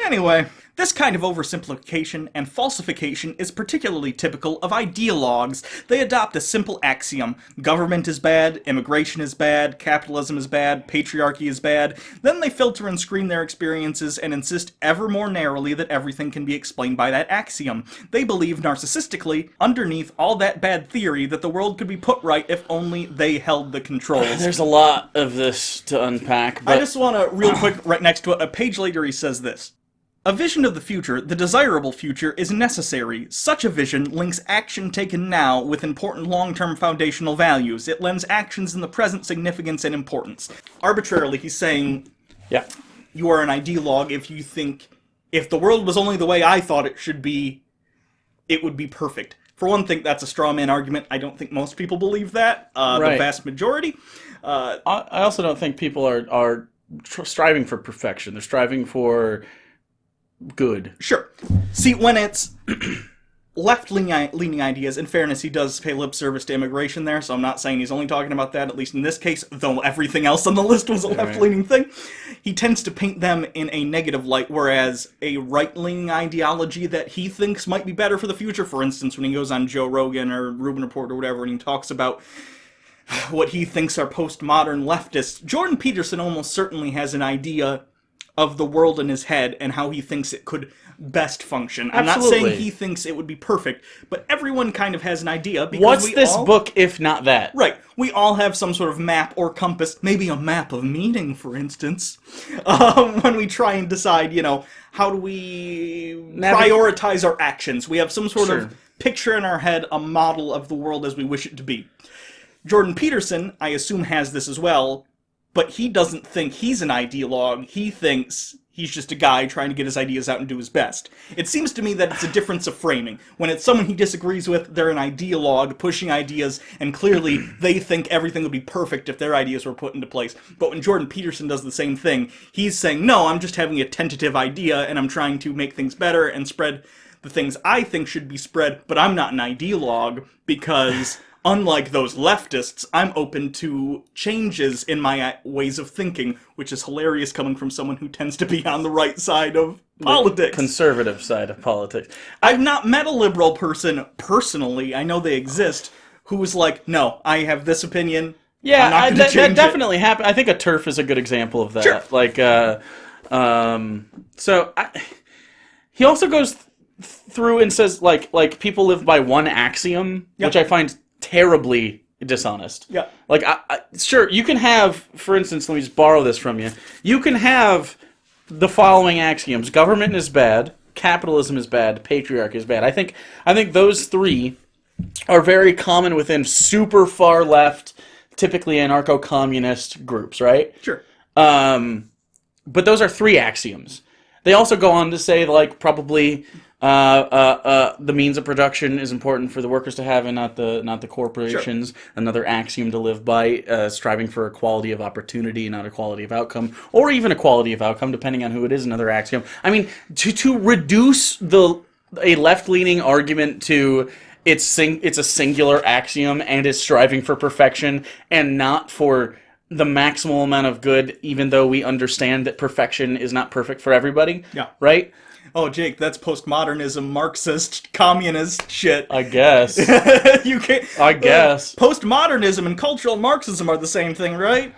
Anyway, this kind of oversimplification and falsification is particularly typical of ideologues. They adopt a simple axiom: government is bad, immigration is bad, capitalism is bad, patriarchy is bad. Then they filter and screen their experiences and insist ever more narrowly that everything can be explained by that axiom. They believe narcissistically, underneath all that bad theory, that the world could be put right if only they held the controls.
There's a lot of this to unpack, but...
I just want to, real quick, right next to it, a page later he says this. A vision of the future, the desirable future, is necessary. Such a vision links action taken now with important long-term foundational values. It lends actions in the present significance and importance. Arbitrarily, he's saying,
Yeah.
you are an ideologue if you think, if the world was only the way I thought it should be, it would be perfect. For one thing, that's a straw man argument. I don't think most people believe that.
Right.
The vast majority.
I also don't think people are striving for perfection. They're striving for... good.
Sure. See, when it's left-leaning ideas, in fairness, he does pay lip service to immigration there, so I'm not saying he's only talking about that, at least in this case, though everything else on the list was a left-leaning thing. He tends to paint them in a negative light, whereas a right-leaning ideology that he thinks might be better for the future, for instance, when he goes on Joe Rogan or Rubin Report or whatever, and he talks about what he thinks are postmodern leftists, Jordan Peterson almost certainly has an idea of the world in his head and how he thinks it could best function. I'm not
Absolutely.
saying he thinks it would be perfect, but everyone kind of has an idea. Because
What's this book if not that?
Right. We all have some sort of map or compass, maybe a map of meaning, for instance, when we try and decide, how do we prioritize our actions. We have some sort of picture in our head, a model of the world as we wish it to be. Jordan Peterson, I assume, has this as well, but he doesn't think he's an ideologue. He thinks he's just a guy trying to get his ideas out and do his best. It seems to me that it's a difference of framing. When it's someone he disagrees with, they're an ideologue pushing ideas, and clearly they think everything would be perfect if their ideas were put into place. But when Jordan Peterson does the same thing, he's saying, no, I'm just having a tentative idea, and I'm trying to make things better and spread the things I think should be spread, but I'm not an ideologue because... unlike those leftists, I'm open to changes in my ways of thinking, which is hilarious coming from someone who tends to be on the right side of politics.
Conservative side of politics.
I've not met a liberal person personally, I know they exist, who was like, no, I have this opinion, I'm not going to change
that
it.
definitely happened. I think a TERF is a good example of that.
Sure.
He also goes through and says, like people live by one axiom, which I find terribly dishonest.
Yeah.
Like, sure, you can have, for instance, let me just borrow this from you. You can have the following axioms: government is bad, capitalism is bad, patriarchy is bad. I think those three are very common within super far left, typically anarcho-communist groups, right?
Sure.
But those are three axioms. They also go on to say, like, probably the means of production is important for the workers to have and not the corporations. Sure. Another axiom to live by, striving for equality of opportunity, not equality of outcome, or even equality of outcome, depending on who it is, another axiom. I mean, to reduce a left-leaning argument to it's a singular axiom and is striving for perfection and not for the maximal amount of good, even though we understand that perfection is not perfect for everybody.
Yeah.
Right?
Oh, Jake, that's postmodernism, Marxist, communist shit.
I guess.
You can't.
I guess.
Postmodernism and cultural Marxism are the same thing, right?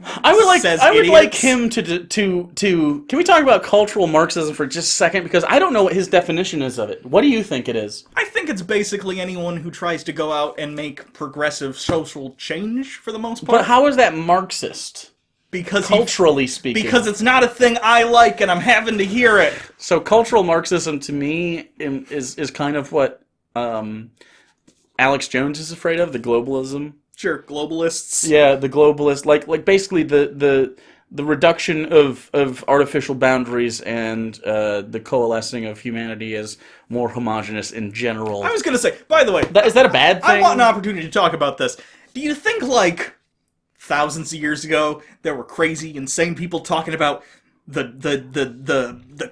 I would
idiots.
like him to. Can we talk about cultural Marxism for just a second? Because I don't know what his definition is of it. What do you think it is?
I think it's basically anyone who tries to go out and make progressive social change, for the most part.
But how is that Marxist?
Because
culturally speaking.
Because it's not a thing I like, and I'm having to hear it.
So cultural Marxism, to me, is kind of what Alex Jones is afraid of, the globalism.
Sure, globalists.
Yeah, the globalists, like basically the reduction of artificial boundaries and the coalescing of humanity as more homogenous in general.
I was going to say, by the way...
Is that a bad thing?
I want an opportunity to talk about this. Do you think, thousands of years ago, there were crazy, insane people talking about the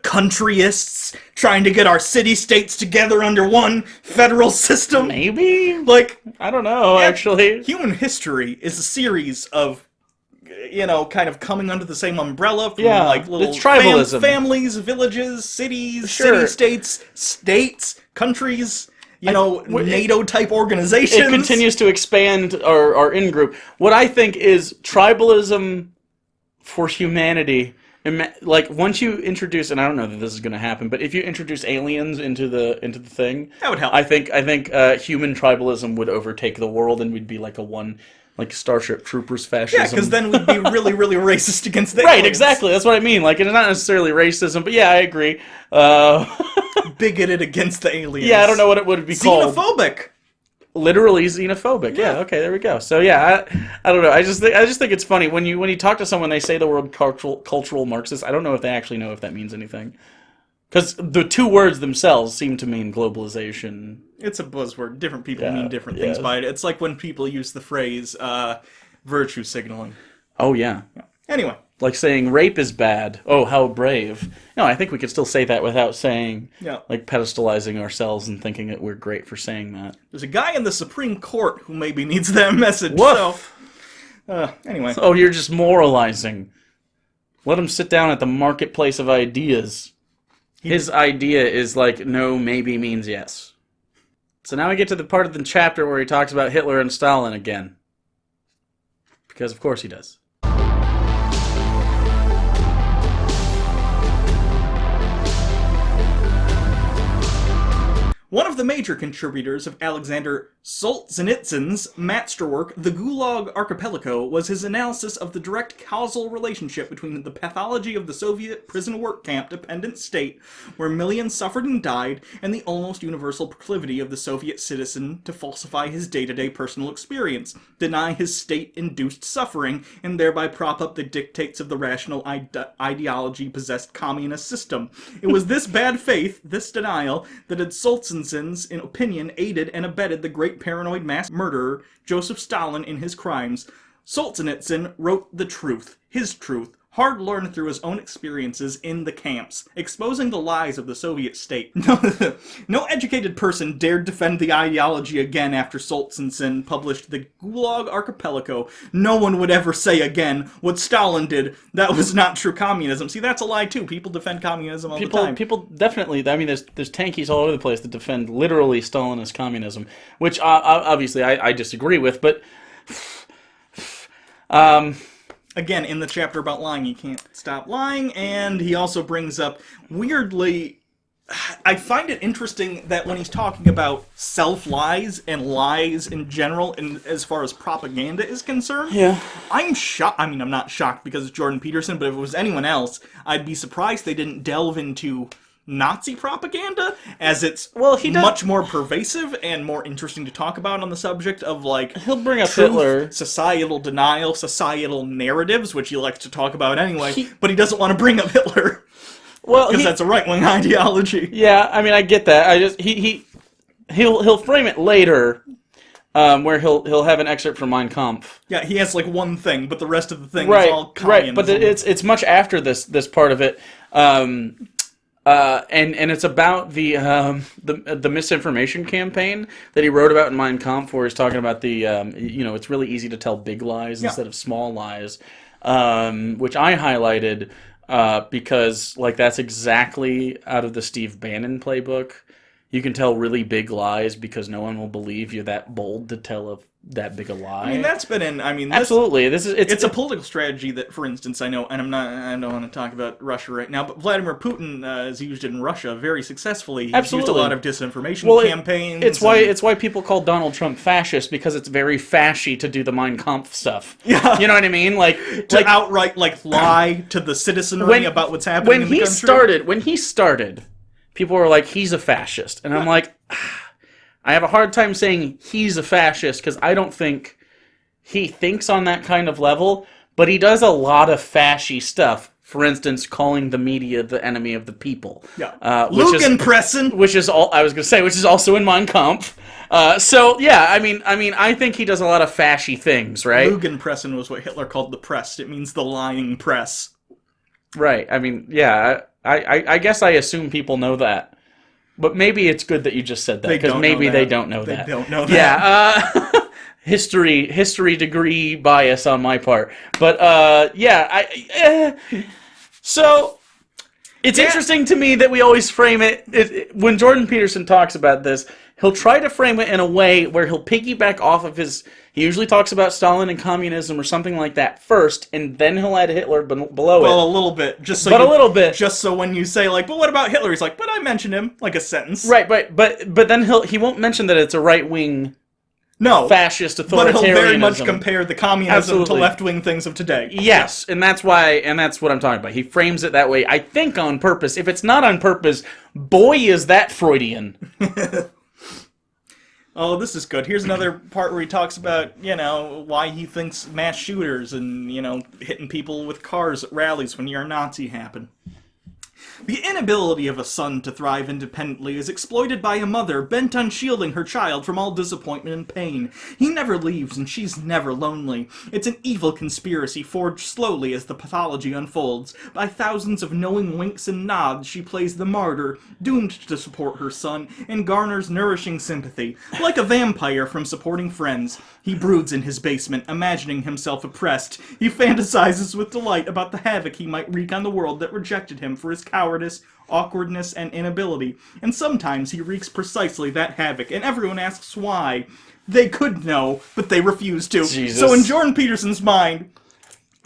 countryists trying to get our city-states together under one federal system.
Maybe?
Like,
I don't know, actually.
Human history is a series of, kind of coming under the same umbrella from, little
it's tribalism.
families, villages, cities,
Sure.
city-states, states, countries, NATO-type organizations.
It continues to expand our in-group. What I think is tribalism for humanity. Like, once you introduce, and I don't know that this is going to happen, but if you introduce aliens into the thing,
that would help.
I think human tribalism would overtake the world, and we'd be like Starship Troopers fascism.
Yeah, because then we'd be really, really racist against the
Right,
aliens.
exactly. That's what I mean. Like, it's not necessarily racism, but yeah, I agree.
Bigoted against the aliens.
Yeah, I don't know what it would be called.
Xenophobic.
Literally xenophobic. Yeah. Okay. There we go. So yeah, I don't know. I just think it's funny when you talk to someone, they say the word cultural Marxist. I don't know if they actually know if that means anything, because the two words themselves seem to mean globalization.
It's a buzzword. Different people mean different things by it. It's like when people use the phrase virtue signaling.
Oh yeah.
Anyway.
Like saying rape is bad. Oh, how brave. No, I think we could still say that without saying, pedestalizing ourselves and thinking that we're great for saying that.
There's a guy in the Supreme Court who maybe needs that message.
Woof.
So, anyway.
Oh, you're just moralizing. Let him sit down at the marketplace of ideas. His idea is like, no, maybe means yes. So now we get to the part of the chapter where he talks about Hitler and Stalin again. Because of course he does.
One of the major contributors of Alexander Solzhenitsyn's masterwork, The Gulag Archipelago, was his analysis of the direct causal relationship between the pathology of the Soviet prison work camp dependent state, where millions suffered and died, and the almost universal proclivity of the Soviet citizen to falsify his day-to-day personal experience, deny his state-induced suffering, and thereby prop up the dictates of the rational ideology-possessed communist system. It was this bad faith, this denial, that had Solzhenitsyn's opinion aided and abetted the great paranoid mass murderer Joseph Stalin in his crimes. Solzhenitsyn wrote the truth, his truth, hard-learned through his own experiences in the camps, exposing the lies of the Soviet state. No educated person dared defend the ideology again after Solzhenitsyn published The Gulag Archipelago. No one would ever say again what Stalin did. That was not true communism. See, that's a lie too. People defend communism all the time.
People definitely, I mean, there's tankies all over the place that defend literally Stalinist communism, which obviously I disagree with, but...
Again, in the chapter about lying, you can't stop lying, and he also brings up, weirdly, I find it interesting that when he's talking about self-lies and lies in general, and as far as propaganda is concerned, I'm shocked. I mean, I'm not shocked because it's Jordan Peterson, but if it was anyone else, I'd be surprised they didn't delve into Nazi propaganda, as it's much more pervasive and more interesting to talk about on the subject of, like,
he'll bring up
truth,
Hitler,
societal denial, societal narratives, which he likes to talk about anyway, but he doesn't want to bring up Hitler. Well, because that's a right-wing ideology.
Yeah, I mean, I get that. I just he'll frame it later, where he'll have an excerpt from Mein Kampf.
Yeah, he has like one thing, but the rest of the thing is all communism.
Right, but it's much after this part of it. And it's about the misinformation campaign that he wrote about in Mein Kampf, where he's talking about the it's really easy to tell big lies instead of small lies, which I highlighted because like that's exactly out of the Steve Bannon playbook. You can tell really big lies because no one will believe you're that bold to tell that big a lie.
I mean, that's been in. I mean,
absolutely.
It's a political strategy that, for instance, I know, and I don't want to talk about Russia right now, but Vladimir Putin has used it in Russia very successfully. He's used a lot of disinformation campaigns.
It's why people call Donald Trump fascist, because it's very fashy to do the Mein Kampf stuff.
Yeah,
you know what I mean? Like
outright lie to the citizenry about what's happening in the country.
When he started, people were like, he's a fascist, and I'm like. I have a hard time saying he's a fascist because I don't think he thinks on that kind of level, but he does a lot of fashy stuff. For instance, calling the media the enemy of the people.
Yeah, Lugenpressen,
which is all I was going to say, which is also in Mein Kampf. So yeah, I mean, I think he does a lot of fashy things, right?
Lugenpressen was what Hitler called the press. It means the lying press.
Right. I mean, yeah. I guess I assume people know that, but maybe it's good that you just said that because maybe they don't know that.
They don't know that.
Yeah. History degree bias on my part, but so it's interesting to me that we always frame it when Jordan Peterson talks about this. He'll try to frame it in a way where he'll piggyback off of his. He usually talks about Stalin and communism or something like that first, and then he'll add Hitler below it.
Well, a little bit, just so just so when you say like, "But what about Hitler?" He's like, "But I mentioned him," like a sentence.
Right, but then he won't mention that it's a right wing.
No,
fascist authoritarianism.
But he'll very much compare the communism to left-wing things of today.
Yes, and that's what I'm talking about. He frames it that way, I think on purpose. If it's not on purpose, boy, is that Freudian.
Oh, this is good. Here's another part where he talks about, why he thinks mass shooters and, hitting people with cars at rallies when you're a Nazi happen. The inability of a son to thrive independently is exploited by a mother bent on shielding her child from all disappointment and pain. He never leaves, and she's never lonely. It's an evil conspiracy forged slowly as the pathology unfolds. By thousands of knowing winks and nods, she plays the martyr, doomed to support her son, and garners nourishing sympathy. Like a vampire from supporting friends, he broods in his basement, imagining himself oppressed. He fantasizes with delight about the havoc he might wreak on the world that rejected him for his cowardice, awkwardness, and inability. And sometimes he wreaks precisely that havoc, and everyone asks why. They could know, but they refuse to.
Jesus.
So in Jordan Peterson's mind,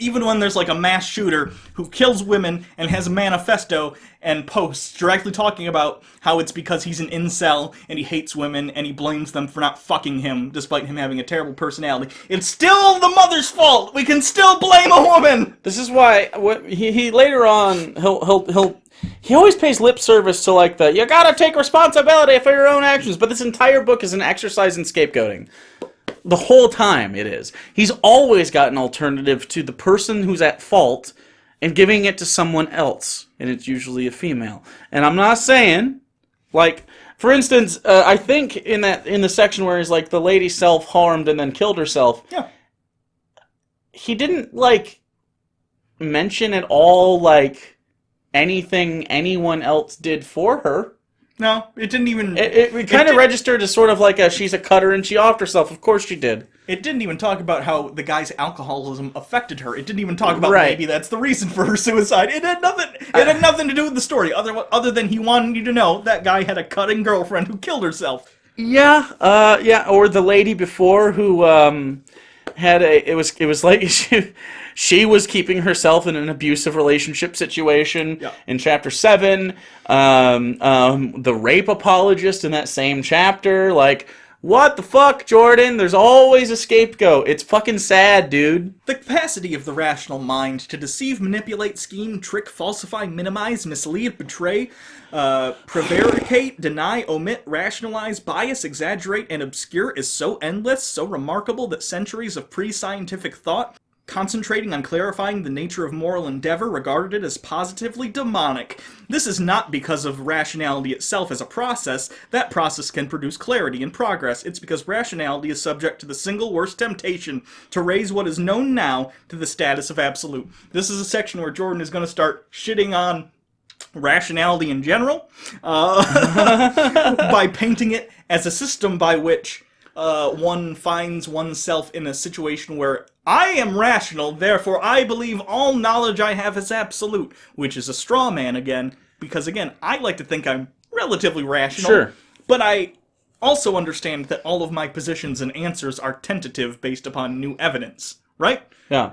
even when there's like a mass shooter who kills women and has a manifesto and posts directly talking about how it's because he's an incel and he hates women and he blames them for not fucking him despite him having a terrible personality, it's still the mother's fault. We can still blame a woman.
This is why he later on he always pays lip service to like you gotta take responsibility for your own actions, but this entire book is an exercise in scapegoating. The whole time it is. He's always got an alternative to the person who's at fault and giving it to someone else. And it's usually a female. And I'm not saying, like, for instance, I think in the section where he's like, the lady self-harmed and then killed herself.
Yeah.
He didn't, like, mention at all, like, anything anyone else did for her.
No, it didn't even...
It kind of registered as sort of like she's a cutter and she offed herself. Of course she did.
It didn't even talk about how the guy's alcoholism affected her. It didn't even talk about maybe that's the reason for her suicide. It had nothing. It had nothing to do with the story, other than he wanted you to know that guy had a cutting girlfriend who killed herself.
Yeah, or the lady before who had it was like she was keeping herself in an abusive relationship situation in chapter 7. The rape apologist in that same chapter, like, what the fuck, Jordan? There's always a scapegoat. It's fucking sad, dude.
The capacity of the rational mind to deceive, manipulate, scheme, trick, falsify, minimize, mislead, betray, prevaricate, deny, omit, rationalize, bias, exaggerate, and obscure is so endless, so remarkable that centuries of pre-scientific thought, concentrating on clarifying the nature of moral endeavor, regarded it as positively demonic. This is not because of rationality itself as a process. That process can produce clarity and progress. It's because rationality is subject to the single worst temptation to raise what is known now to the status of absolute. This is a section where Jordan is going to start shitting on rationality in general by painting it as a system by which one finds oneself in a situation where I am rational, therefore I believe all knowledge I have is absolute, which is a straw man again, because again, I like to think I'm relatively rational,
sure,
but I also understand that all of my positions and answers are tentative based upon new evidence, right?
Yeah.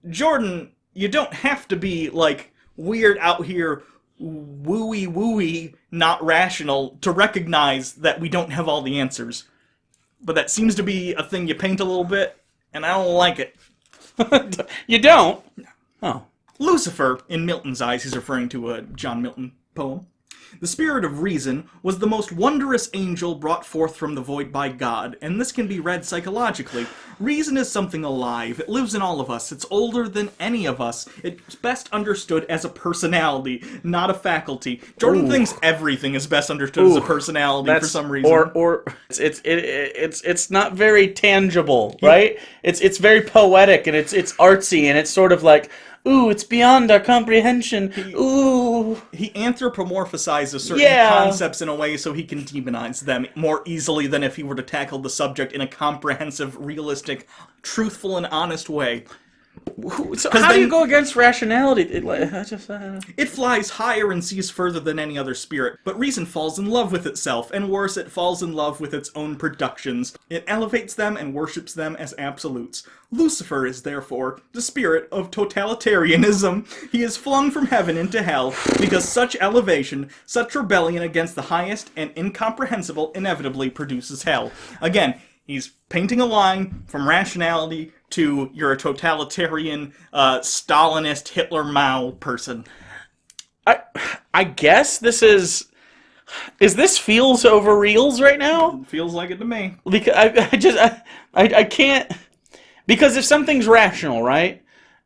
Jordan, you don't have to be, like, weird out here, wooey, not rational, to recognize that we don't have all the answers. But that seems to be a thing you paint a little bit, and I don't like it.
You don't? Oh.
Lucifer, in Milton's eyes, he's referring to a John Milton poem, The spirit of reason was the most wondrous angel brought forth from the void by God, and this can be read psychologically. Reason is something alive. It lives in all of us. It's older than any of us. It's best understood as a personality, not a faculty. Jordan thinks everything is best understood as a personality for some reason.
Or it's not very tangible, right? It's very poetic, and it's artsy, and it's sort of like, ooh, it's beyond our comprehension.
He anthropomorphizes certain concepts in a way so he can demonize them more easily than if he were to tackle the subject in a comprehensive, realistic, truthful, and honest way.
So how do you go against rationality?
It flies higher and sees further than any other spirit, but reason falls in love with itself, and worse, it falls in love with its own productions. It elevates them and worships them as absolutes. Lucifer is therefore the spirit of totalitarianism. He is flung from heaven into hell because such elevation, such rebellion against the highest and incomprehensible inevitably produces hell. Again, he's painting a line from rationality to you're a totalitarian, Stalinist, Hitler, Mao person.
I guess this is this feels over reels right now?
It feels like it to me.
Because I can't, because if something's rational, right?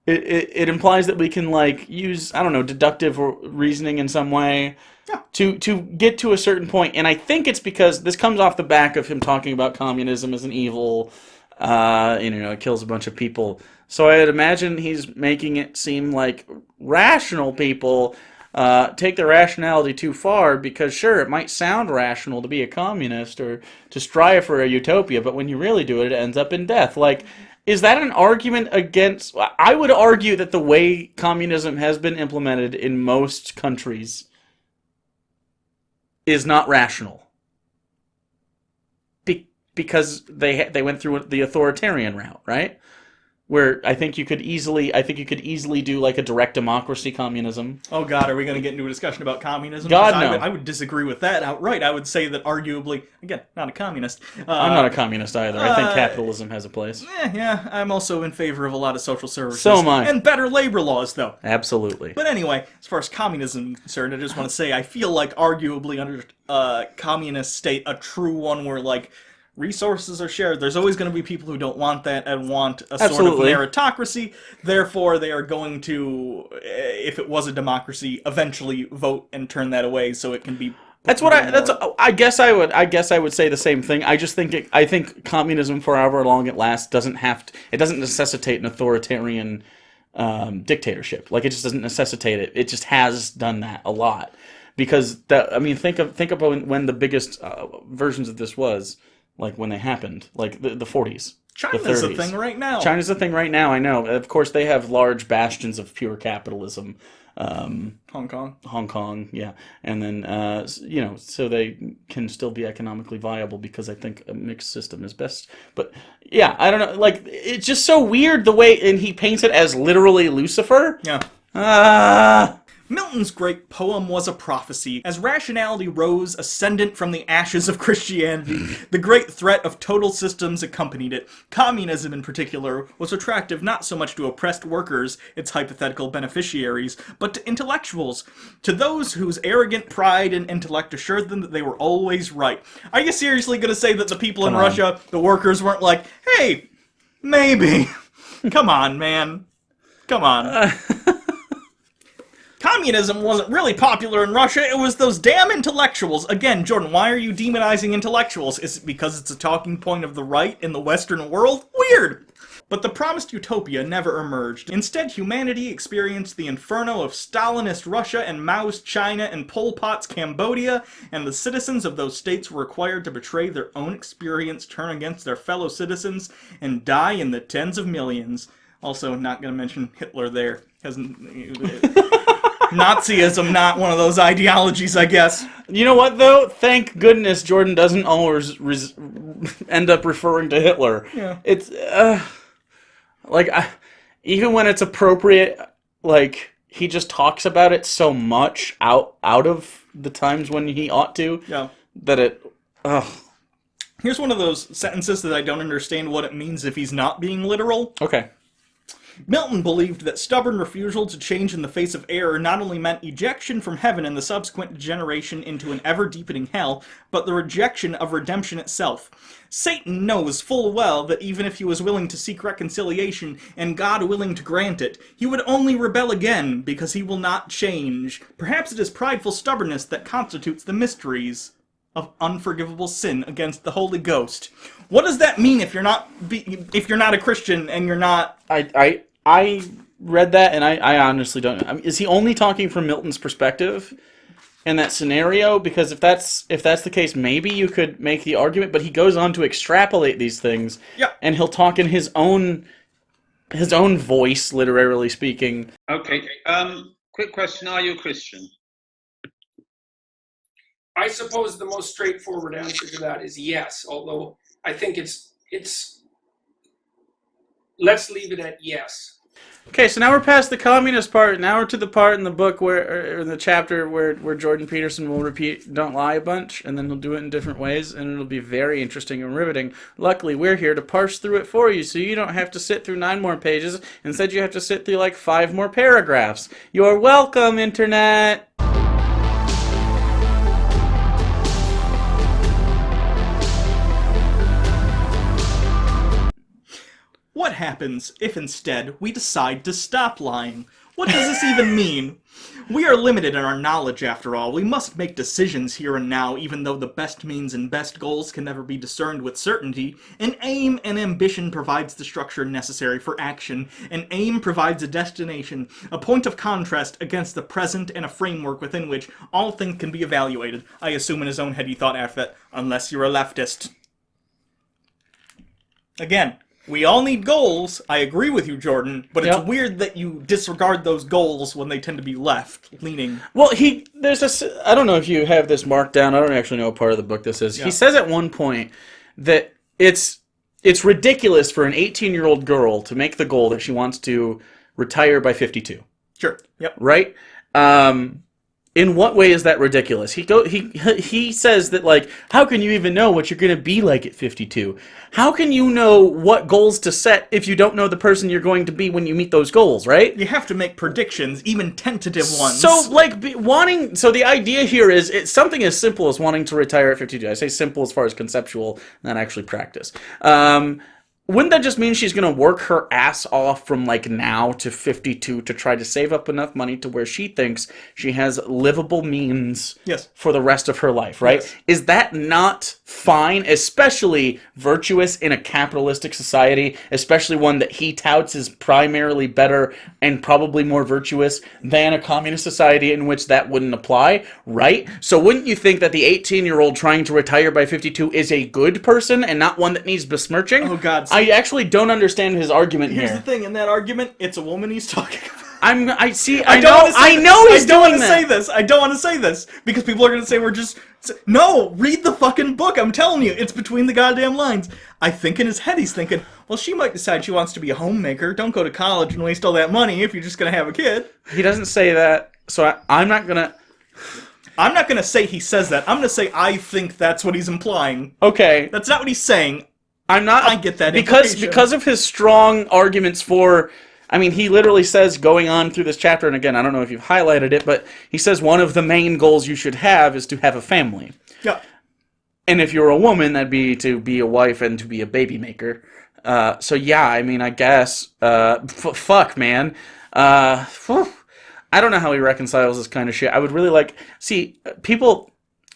It implies that we can like use, I don't know, deductive reasoning in some way. Yeah. To get to a certain point, and I think it's because this comes off the back of him talking about communism as an evil, it kills a bunch of people. So I'd imagine he's making it seem like rational people take the rationality too far, because sure, it might sound rational to be a communist or to strive for a utopia, but when you really do it, it ends up in death. Like, is that an argument against... I would argue that the way communism has been implemented in most countries is not rational, because they went through the authoritarian route, right? Where I think you could easily do like a direct democracy communism.
Oh God, are we going to get into a discussion about communism?
God, no.
I would disagree with that outright. I would say that arguably, again, not a communist.
I'm not a communist either. I think capitalism has a place.
Yeah, I'm also in favor of a lot of social services.
So am I.
And better labor laws, though.
Absolutely.
But anyway, as far as communism is concerned, I just want to say I feel like arguably under communist state, a true one where like resources are shared. There's always going to be people who don't want that and want a sort of meritocracy. Therefore, they are going to, if it was a democracy, eventually vote and turn that away so it can be.
I guess I would say the same thing. I just think I think communism, for however long it lasts, doesn't necessitate an authoritarian dictatorship. Like, it just doesn't necessitate it. It just has done that a lot, because think of when the biggest versions of this was. Like when they happened, like the 40s.
China's a thing right now.
China's a thing right now, I know. Of course, they have large bastions of pure capitalism.
Hong
Kong, yeah. And then, so they can still be economically viable, because I think a mixed system is best. But, yeah, I don't know. Like, it's just so weird the way, and he paints it as literally Lucifer.
Yeah. Milton's great poem was a prophecy. As rationality rose ascendant from the ashes of Christianity, the great threat of total systems accompanied it. Communism, in particular, was attractive not so much to oppressed workers, its hypothetical beneficiaries, but to intellectuals, to those whose arrogant pride and intellect assured them that they were always right. Are you seriously going to say that the people in Russia, the workers, weren't like, hey, maybe. Come on, man. Come on. Communism wasn't really popular in Russia, it was those damn intellectuals. Again, Jordan, why are you demonizing intellectuals? Is it because it's a talking point of the right in the Western world? Weird! But the promised utopia never emerged. Instead, humanity experienced the inferno of Stalinist Russia and Mao's China and Pol Pot's Cambodia, and the citizens of those states were required to betray their own experience, turn against their fellow citizens, and die in the tens of millions. Also, not going to mention Hitler there, because Nazism, not one of those ideologies, I guess.
You know what, though? Thank goodness Jordan doesn't always end up referring to Hitler.
Yeah.
It's, even when it's appropriate, like, he just talks about it so much out of the times when he ought to, that it,
Here's one of those sentences that I don't understand what it means if he's not being literal.
Okay.
Milton believed that stubborn refusal to change in the face of error not only meant ejection from heaven and the subsequent degeneration into an ever-deepening hell, but the rejection of redemption itself. Satan knows full well that even if he was willing to seek reconciliation, and God willing to grant it, he would only rebel again, because he will not change. Perhaps it is prideful stubbornness that constitutes the mysteries of unforgivable sin against the Holy Ghost. What does that mean if you're not a Christian and you're not...
I read that, and I honestly don't know. I mean, is he only talking from Milton's perspective in that scenario? Because if that's the case, maybe you could make the argument, but he goes on to extrapolate these things, and he'll talk in his own voice, literally speaking.
Okay, quick question, are you a Christian?
I suppose the most straightforward answer to that is yes, although I think it's let's leave it at yes.
Okay, so now we're past the communist part. Now we're to the part in the book or in the chapter where Jordan Peterson will repeat "don't lie" a bunch, and then he'll do it in different ways, and it'll be very interesting and riveting. Luckily, we're here to parse through it for you, so you don't have to sit through 9 more pages. Instead, you have to sit through like 5 more paragraphs. You're welcome, Internet!
What happens if instead we decide to stop lying? What does this even mean? We are limited in our knowledge, after all. We must make decisions here and now, even though the best means and best goals can never be discerned with certainty. An aim and ambition provides the structure necessary for action. An aim provides a destination, a point of contrast against the present, and a framework within which all things can be evaluated. I assume in his own head he thought after that, unless you're a leftist. Again, we all need goals. I agree with you, Jordan, but it's weird that you disregard those goals when they tend to be left-leaning.
Well, I don't know if you have this marked down. I don't actually know what part of the book this is. Yeah. He says at one point that it's ridiculous for an 18-year-old girl to make the goal that she wants to retire by 52.
Sure. Yep.
Right? In what way is that ridiculous? He says that, like, how can you even know what you're going to be like at 52? How can you know what goals to set if you don't know the person you're going to be when you meet those goals, right?
You have to make predictions, even tentative ones.
So, like, so the idea here is it's something as simple as wanting to retire at 52. I say simple as far as conceptual, not actually practice. Wouldn't that just mean she's going to work her ass off from, like, now to 52 to try to save up enough money to where she thinks she has livable means for the rest of her life, right? Yes. Is that not fine, especially virtuous in a capitalistic society, especially one that he touts as primarily better and probably more virtuous than a communist society in which that wouldn't apply, right? So wouldn't you think that the 18-year-old trying to retire by 52 is a good person and not one that needs besmirching?
Oh, God.
I actually don't understand his argument here.
Here's the thing, in that argument, it's a woman he's talking about.
I know he's doing that.
I don't want to say this, because people are going to say we're just... No, read the fucking book, I'm telling you. It's between the goddamn lines. I think in his head he's thinking, well, she might decide she wants to be a homemaker. Don't go to college and waste all that money if you're just going to have a kid.
He doesn't say that, so I'm not going to...
I'm not going to say he says that. I'm going to say I think that's what he's implying.
Okay.
That's not what he's saying.
I
get that
because of his strong arguments for... I mean, he literally says, going on through this chapter, and again, I don't know if you've highlighted it, but he says one of the main goals you should have is to have a family.
Yeah.
And if you're a woman, that'd be to be a wife and to be a baby maker. So yeah, I mean, I guess, fuck, man. I don't know how he reconciles this kind of shit. I would really like... See,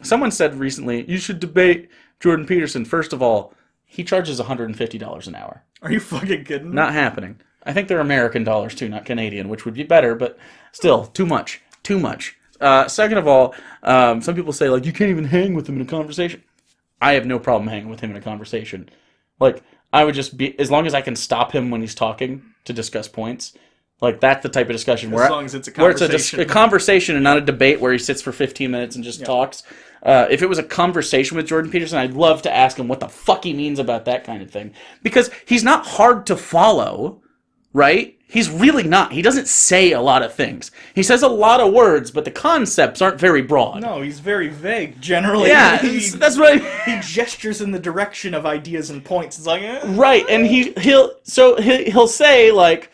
someone said recently, you should debate Jordan Peterson. First of all, he charges $150 an hour.
Are you fucking kidding me?
Not happening. I think they're American dollars too, not Canadian, which would be better, but still, too much. Too much. Second of all, some people say, like, you can't even hang with him in a conversation. I have no problem hanging with him in a conversation. Like, I would just be, as long as I can stop him when he's talking to discuss points, like, that's the type of discussion
as long as it's a conversation.
Where it's a conversation and not a debate where he sits for 15 minutes and just talks. If it was a conversation with Jordan Peterson, I'd love to ask him what the fuck he means about that kind of thing. Because he's not hard to follow, right? He's really not. He doesn't say a lot of things. He says a lot of words, but the concepts aren't very broad.
No, he's very vague, generally.
Yeah, that's what
he gestures in the direction of ideas and points. It's like,
Right, and he'll say, like,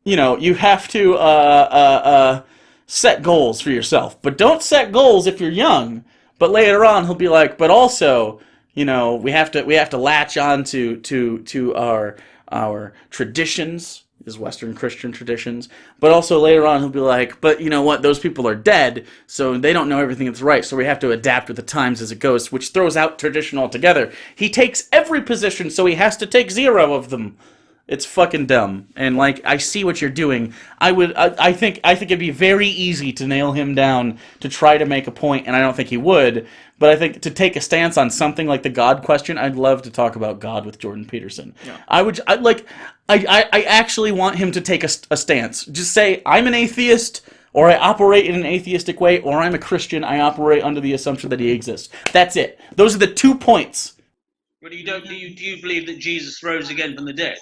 you have to set goals for yourself. But don't set goals if you're young. But later on, he'll be like, but also, we have to latch on to our traditions, his Western Christian traditions. But also later on, he'll be like, but you know what? Those people are dead, so they don't know everything that's right. So we have to adapt with the times as it goes, which throws out tradition altogether. He takes every position, so he has to take 0 of them. It's fucking dumb. And I see what you're doing. I think it'd be very easy to nail him down to try to make a point, and I don't think he would. But I think to take a stance on something like the God question, I'd love to talk about God with Jordan Peterson. Yeah. I actually want him to take a stance. Just say, I'm an atheist, or I operate in an atheistic way, or I'm a Christian, I operate under the assumption that he exists. That's it. Those are the 2 points.
But do you believe that Jesus rose again from the dead?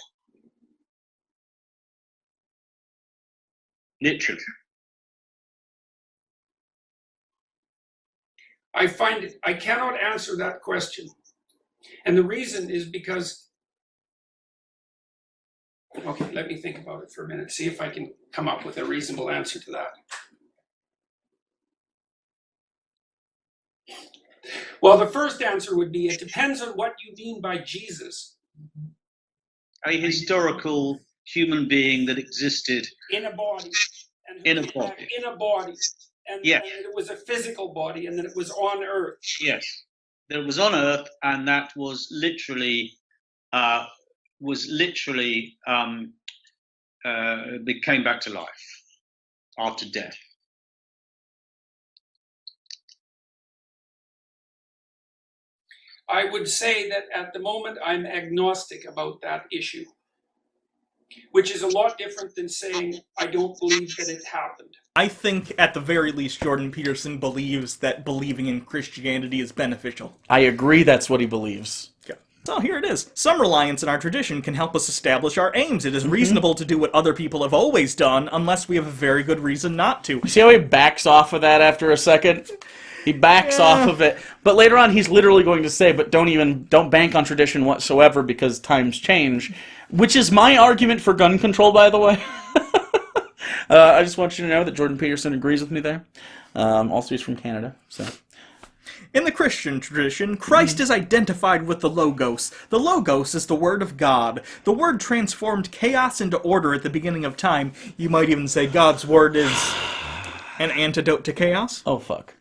Literally.
I cannot answer that question. And the reason is because, okay, let me think about it for a minute, see if I can come up with a reasonable answer to that. Well, the first answer would be, it depends on what you mean by Jesus.
A historical human being that existed
in a body. And
in a body.
In a body. And,
yes.
And it was a physical body, and then it was on Earth.
Yes. That it was on Earth, and that was literally they came back to life after death.
I would say that at the moment I'm agnostic about that issue, which is a lot different than saying I don't believe that it happened.
I think at the very least Jordan Peterson believes that believing in Christianity is beneficial.
I agree that's what he believes.
Yeah. So here it is. Some reliance on our tradition can help us establish our aims. It is reasonable to do what other people have always done, unless we have a very good reason not to.
See how he backs off of that after a second? He backs off of it. But later on, he's literally going to say, but don't bank on tradition whatsoever because times change. Which is my argument for gun control, by the way. I just want you to know that Jordan Peterson agrees with me there. Also, he's from Canada, so...
In the Christian tradition, Christ is identified with the Logos. The Logos is the Word of God. The Word transformed chaos into order at the beginning of time. You might even say God's Word is an antidote to chaos.
Oh, fuck.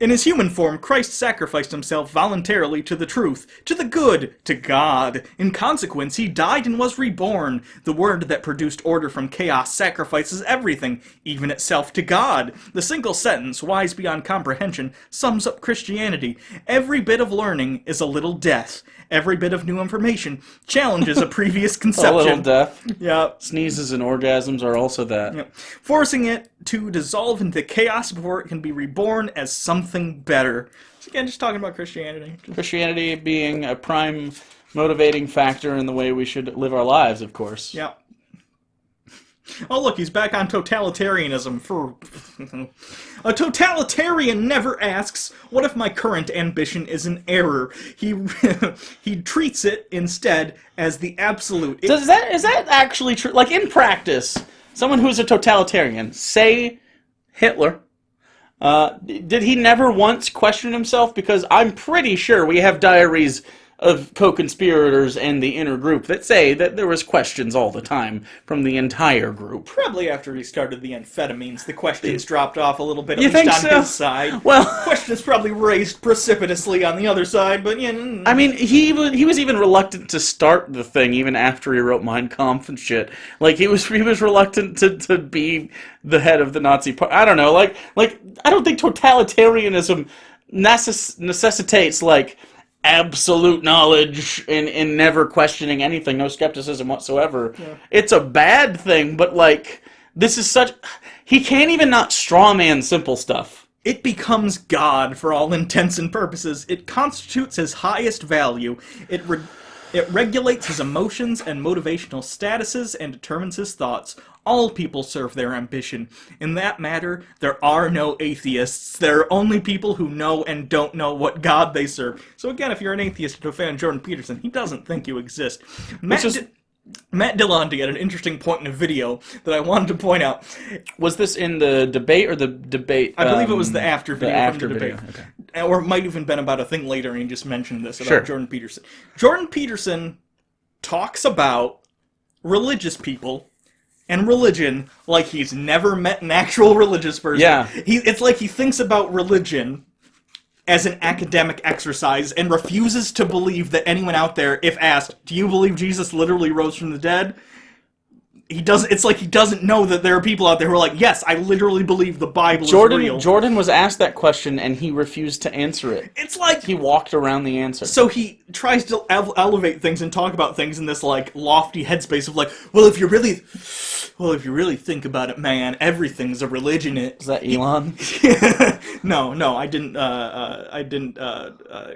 In his human form, Christ sacrificed himself voluntarily to the truth, to the good, to God. In consequence, he died and was reborn. The Word that produced order from chaos sacrifices everything, even itself, to God. The single sentence, wise beyond comprehension, sums up Christianity. Every bit of learning is a little death. Every bit of new information challenges a previous conception.
A little death.
Yeah.
Sneezes and orgasms are also that.
Yep. Forcing it to dissolve into chaos before it can be reborn as something better. So again, just talking about Christianity.
Christianity being a prime motivating factor in the way we should live our lives, of course.
Yeah. Oh, look, he's back on totalitarianism. A totalitarian never asks, what if my current ambition is an error? He treats it, instead, as the absolute.
Is that actually true? Like, in practice, someone who's a totalitarian, say Hitler, did he never once question himself? Because I'm pretty sure we have diaries of co-conspirators and the inner group that say that there was questions all the time from the entire group.
Probably after he started the amphetamines, the questions dropped off a little bit,
You
at least
think
on
so?
his side.
Well,
questions probably raised precipitously on the other side, but yeah.
I mean, he was even reluctant to start the thing even after he wrote Mein Kampf and shit. Like, he was reluctant to be the head of the Nazi party. I don't know, like I don't think totalitarianism necessitates, like, absolute knowledge and never questioning anything, no skepticism whatsoever. Yeah. It's a bad thing, but, like, this is such... He can't even not strawman simple stuff.
It becomes God for all intents and purposes. It constitutes his highest value. It regulates his emotions and motivational statuses and determines his thoughts. All people serve their ambition. In that matter, there are no atheists. There are only people who know and don't know what God they serve. So again, if you're an atheist to defend Jordan Peterson, he doesn't think you exist. Matt Dillahunty had an interesting point in a video that I wanted to point out.
Was this in the debate or the debate?
I believe it was the after video from the
video.
debate.
Okay.
Or it might even been about a thing later and he just mentioned this about
Sure.
Jordan Peterson. Jordan Peterson talks about religious people and religion like he's never met an actual religious person.
Yeah.
It's like he thinks about religion as an academic exercise and refuses to believe that anyone out there, if asked, do you believe Jesus literally rose from the dead? It's like he doesn't know that there are people out there who are like, yes, I literally believe the Bible is real.
Jordan was asked that question and he refused to answer it.
It's like
He walked around the answer.
so he tries to elevate things and talk about things in this like lofty headspace of like, well, if you really think about it, man, everything's a religion.
Is that Elon?
No, I didn't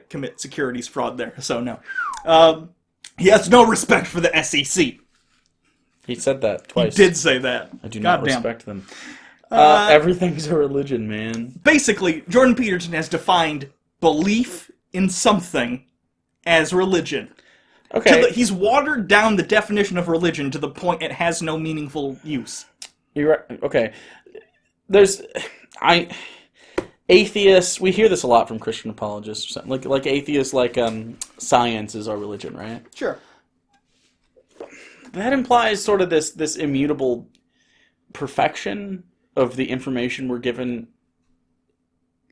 commit securities fraud there, so no. He has no respect for the SEC.
He said that twice.
He did say that.
I do not
Goddamn.
respect them. Everything's a religion, man.
Basically, Jordan Peterson has defined belief in something as religion.
Okay.
He's watered down the definition of religion to the point it has no meaningful use.
You're right. Okay. Atheists, we hear this a lot from Christian apologists. Like atheists, science is our religion, right?
Sure.
That implies sort of this immutable perfection of the information we're given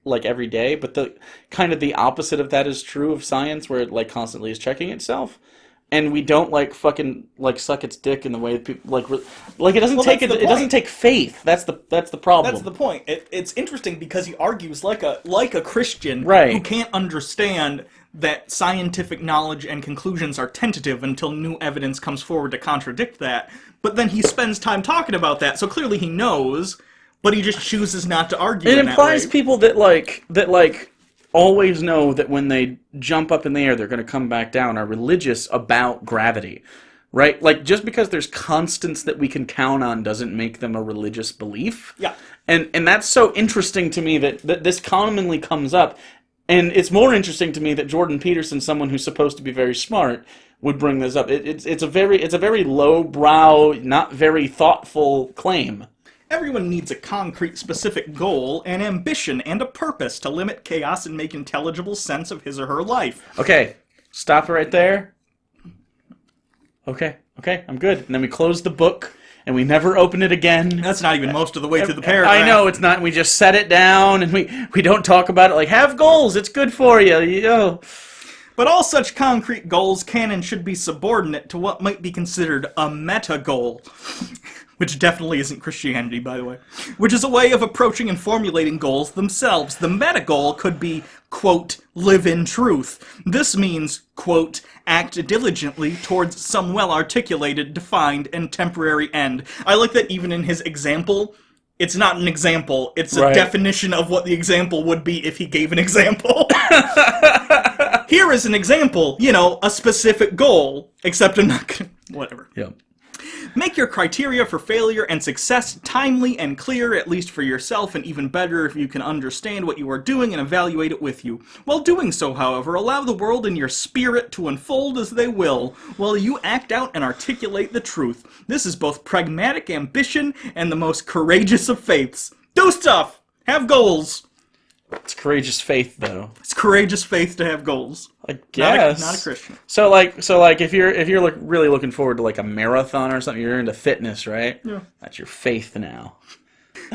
like every day, but the opposite of that is true of science, where it like constantly is checking itself, and we don't fucking suck its dick in the way that people it doesn't doesn't take faith. That's the problem.
That's the point. It's interesting because he argues like a Christian
Right.
who can't understand that scientific knowledge and conclusions are tentative until new evidence comes forward to contradict that. But then he spends time talking about that, so clearly he knows, but he just chooses not to argue.
It
in
implies
that way.
people that always know that when they jump up in the air, they're going to come back down, are religious about gravity, right? Like, just because there's constants that we can count on doesn't make them a religious belief.
Yeah.
And that's so interesting to me that this commonly comes up. And it's more interesting to me that Jordan Peterson, someone who's supposed to be very smart, would bring this up. It's a very lowbrow, not very thoughtful claim.
Everyone needs a concrete, specific goal, an ambition, and a purpose to limit chaos and make intelligible sense of his or her life.
Okay, stop it right there. Okay, I'm good. And then we close the book, and we never open it again.
That's not even most of the way through the paragraph.
I know, it's not. We just set it down, and we don't talk about it like, have goals, it's good for you.
But all such concrete goals can and should be subordinate to what might be considered a meta-goal. Which definitely isn't Christianity, by the way. Which is a way of approaching and formulating goals themselves. The meta-goal could be, quote, live in truth. This means, quote, act diligently towards some well-articulated, defined, and temporary end. I like that even in his example, it's not an example, it's a definition of what the example would be if he gave an example. Here is an example, a specific goal, except I'm not gonna... whatever.
Yeah.
Make your criteria for failure and success timely and clear, at least for yourself, and even better if you can understand what you are doing and evaluate it with you. While doing so, however, allow the world and your spirit to unfold as they will, while you act out and articulate the truth. This is both pragmatic ambition and the most courageous of faiths. Do stuff! Have goals!
It's courageous faith, though.
It's courageous faith to have goals.
I guess.
Not a Christian.
So if you're really looking forward to like a marathon or something, you're into fitness, right?
Yeah.
That's your faith now.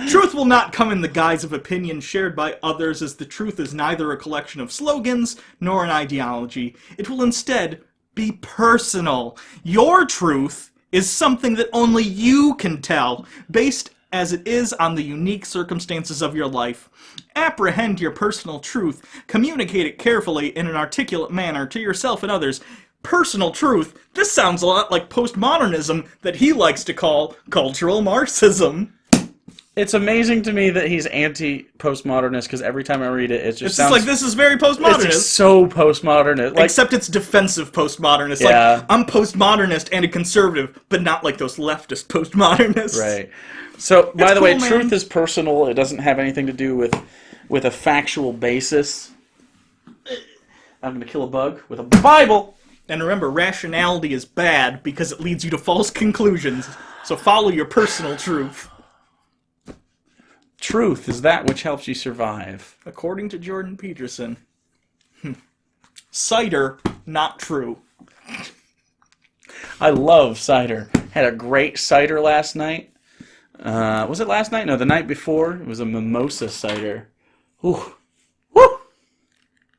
Truth will not come in the guise of opinion shared by others, as the truth is neither a collection of slogans nor an ideology. It will instead be personal. Your truth is something that only you can tell, based as it is on the unique circumstances of your life. Apprehend your personal truth. Communicate it carefully in an articulate manner to yourself and others. Personal truth. This sounds a lot like postmodernism that he likes to call cultural Marxism.
It's amazing to me that he's anti-postmodernist, because every time I read it,
It's just like, this is very postmodernist.
It's just so postmodernist.
Except it's defensive postmodernist.
Yeah.
Like, I'm postmodernist and a conservative, but not like those leftist postmodernists.
Right. So, by the way,
cool, man.
truth is personal. It doesn't have anything to do with a factual basis. I'm going to kill a bug with a Bible.
And remember, rationality is bad because it leads you to false conclusions. So follow your personal truth.
Truth is that which helps you survive.
According to Jordan Peterson. Cider, not true.
I love cider. Had a great cider last night. Was it last night? No, the night before. It was a mimosa cider. Ooh. Woo!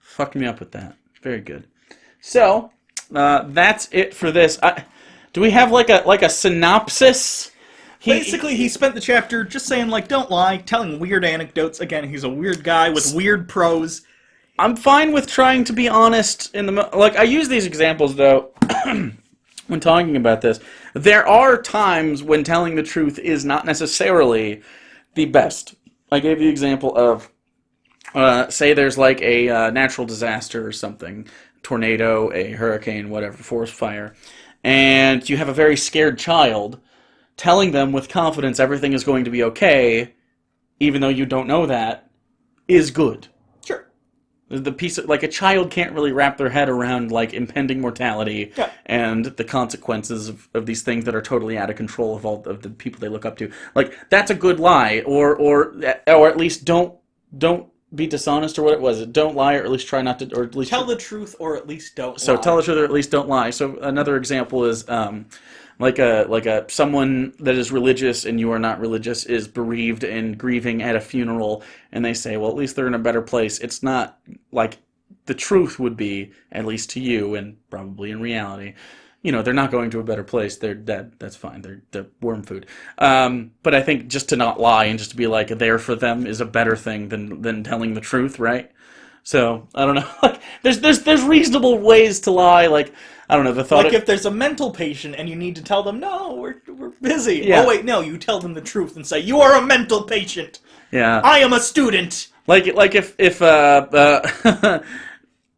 Fucked me up with that. Very good. So, that's it for this. Do we have like a synopsis?
Basically, he spent the chapter just saying, like, don't lie, telling weird anecdotes. Again, he's a weird guy with weird prose.
I'm fine with trying to be honest in the... Like, I use these examples, though, when talking about this. There are times when telling the truth is not necessarily the best. I gave the example of, say there's like a natural disaster or something, tornado, a hurricane, whatever, forest fire, and you have a very scared child. Telling them with confidence everything is going to be okay, even though you don't know that, is good.
Sure.
The piece of, like, a child can't really wrap their head around, like, impending mortality and the consequences of these things that are totally out of control of all of the people they look up to. Like, that's a good lie, or at least don't be dishonest, or what it was. Don't lie, or at least try not to, or at least
tell the truth, or at least don't lie.
So tell the truth, or at least don't lie. So another example is, like a someone that is religious and you are not religious is bereaved and grieving at a funeral, and they say, well, at least they're in a better place. It's not like the truth would be, at least to you, and probably in reality, they're not going to a better place. They're dead. That's fine. They're worm food. But I think just to not lie and just to be like there for them is a better thing than telling the truth, right? So I don't know. Like, there's reasonable ways to lie. Like, I don't know, the thought...
Like, if there's a mental patient and you need to tell them, no, we're busy.
Yeah.
Oh, wait, no, you tell them the truth and say, you are a mental patient.
Yeah.
I am a student.
Like if an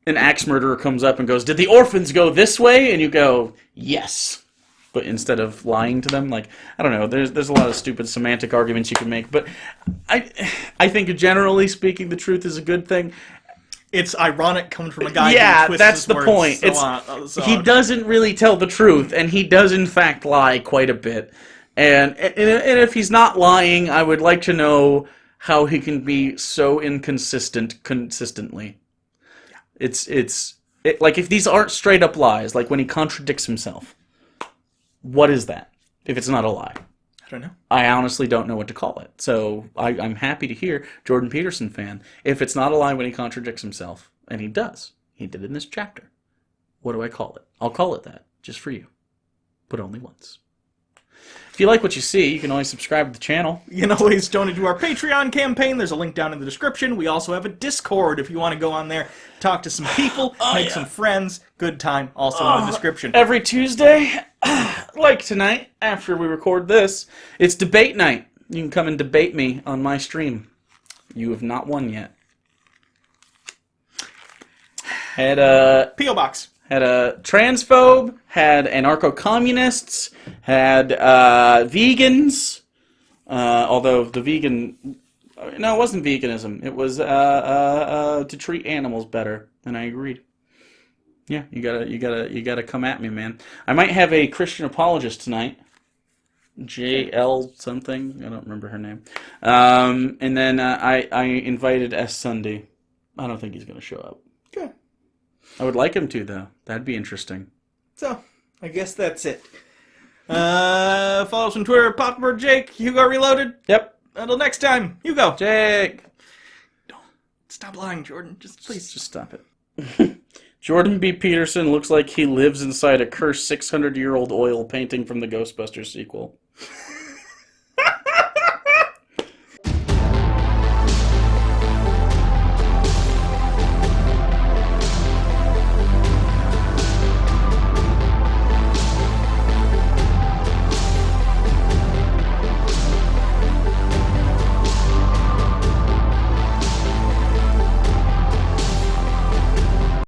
axe murderer comes up and goes, did the orphans go this way? And you go, yes. But instead of lying to them, like, I don't know, there's a lot of stupid semantic arguments you can make. But I think generally speaking, the truth is a good thing.
It's ironic coming from a guy who twists
that's
his
the
words
point. He doesn't really tell the truth, and he does in fact lie quite a bit. And if he's not lying, I would like to know how he can be so inconsistent consistently. It's like, if these aren't straight up lies, like when he contradicts himself, what is that? If it's not a lie.
I don't know.
I honestly don't know what to call it. So I'm happy to hear, Jordan Peterson fan, if it's not a lie when he contradicts himself, and he does. He did in this chapter. What do I call it? I'll call it that, just for you. But only once. If you like what you see, you can always subscribe to the channel.
You can always donate to our Patreon campaign. There's a link down in the description. We also have a Discord if you want to go on there, talk to some people, make some friends. Good time, also in the description.
Every Tuesday, like tonight, after we record this, it's debate night. You can come and debate me on my stream. You have not won yet. Had a
P.O. Box.
Had a transphobe, had anarcho-communists, had vegans, although the vegan... No, it wasn't veganism. It was to treat animals better, and I agreed. Yeah, you gotta come at me, man. I might have a Christian apologist tonight. JL something. I don't remember her name. And then I invited S. Sunday. I don't think he's gonna show up.
Good.
I would like him to, though. That'd be interesting.
So, I guess that's it. Follow us on Twitter, Popper Jake, Hugo Reloaded.
Yep.
Until next time, Hugo.
Jake.
Don't stop lying, Jordan. Please.
Just stop it. Jordan B. Peterson looks like he lives inside a cursed 600-year-old oil painting from the Ghostbusters sequel.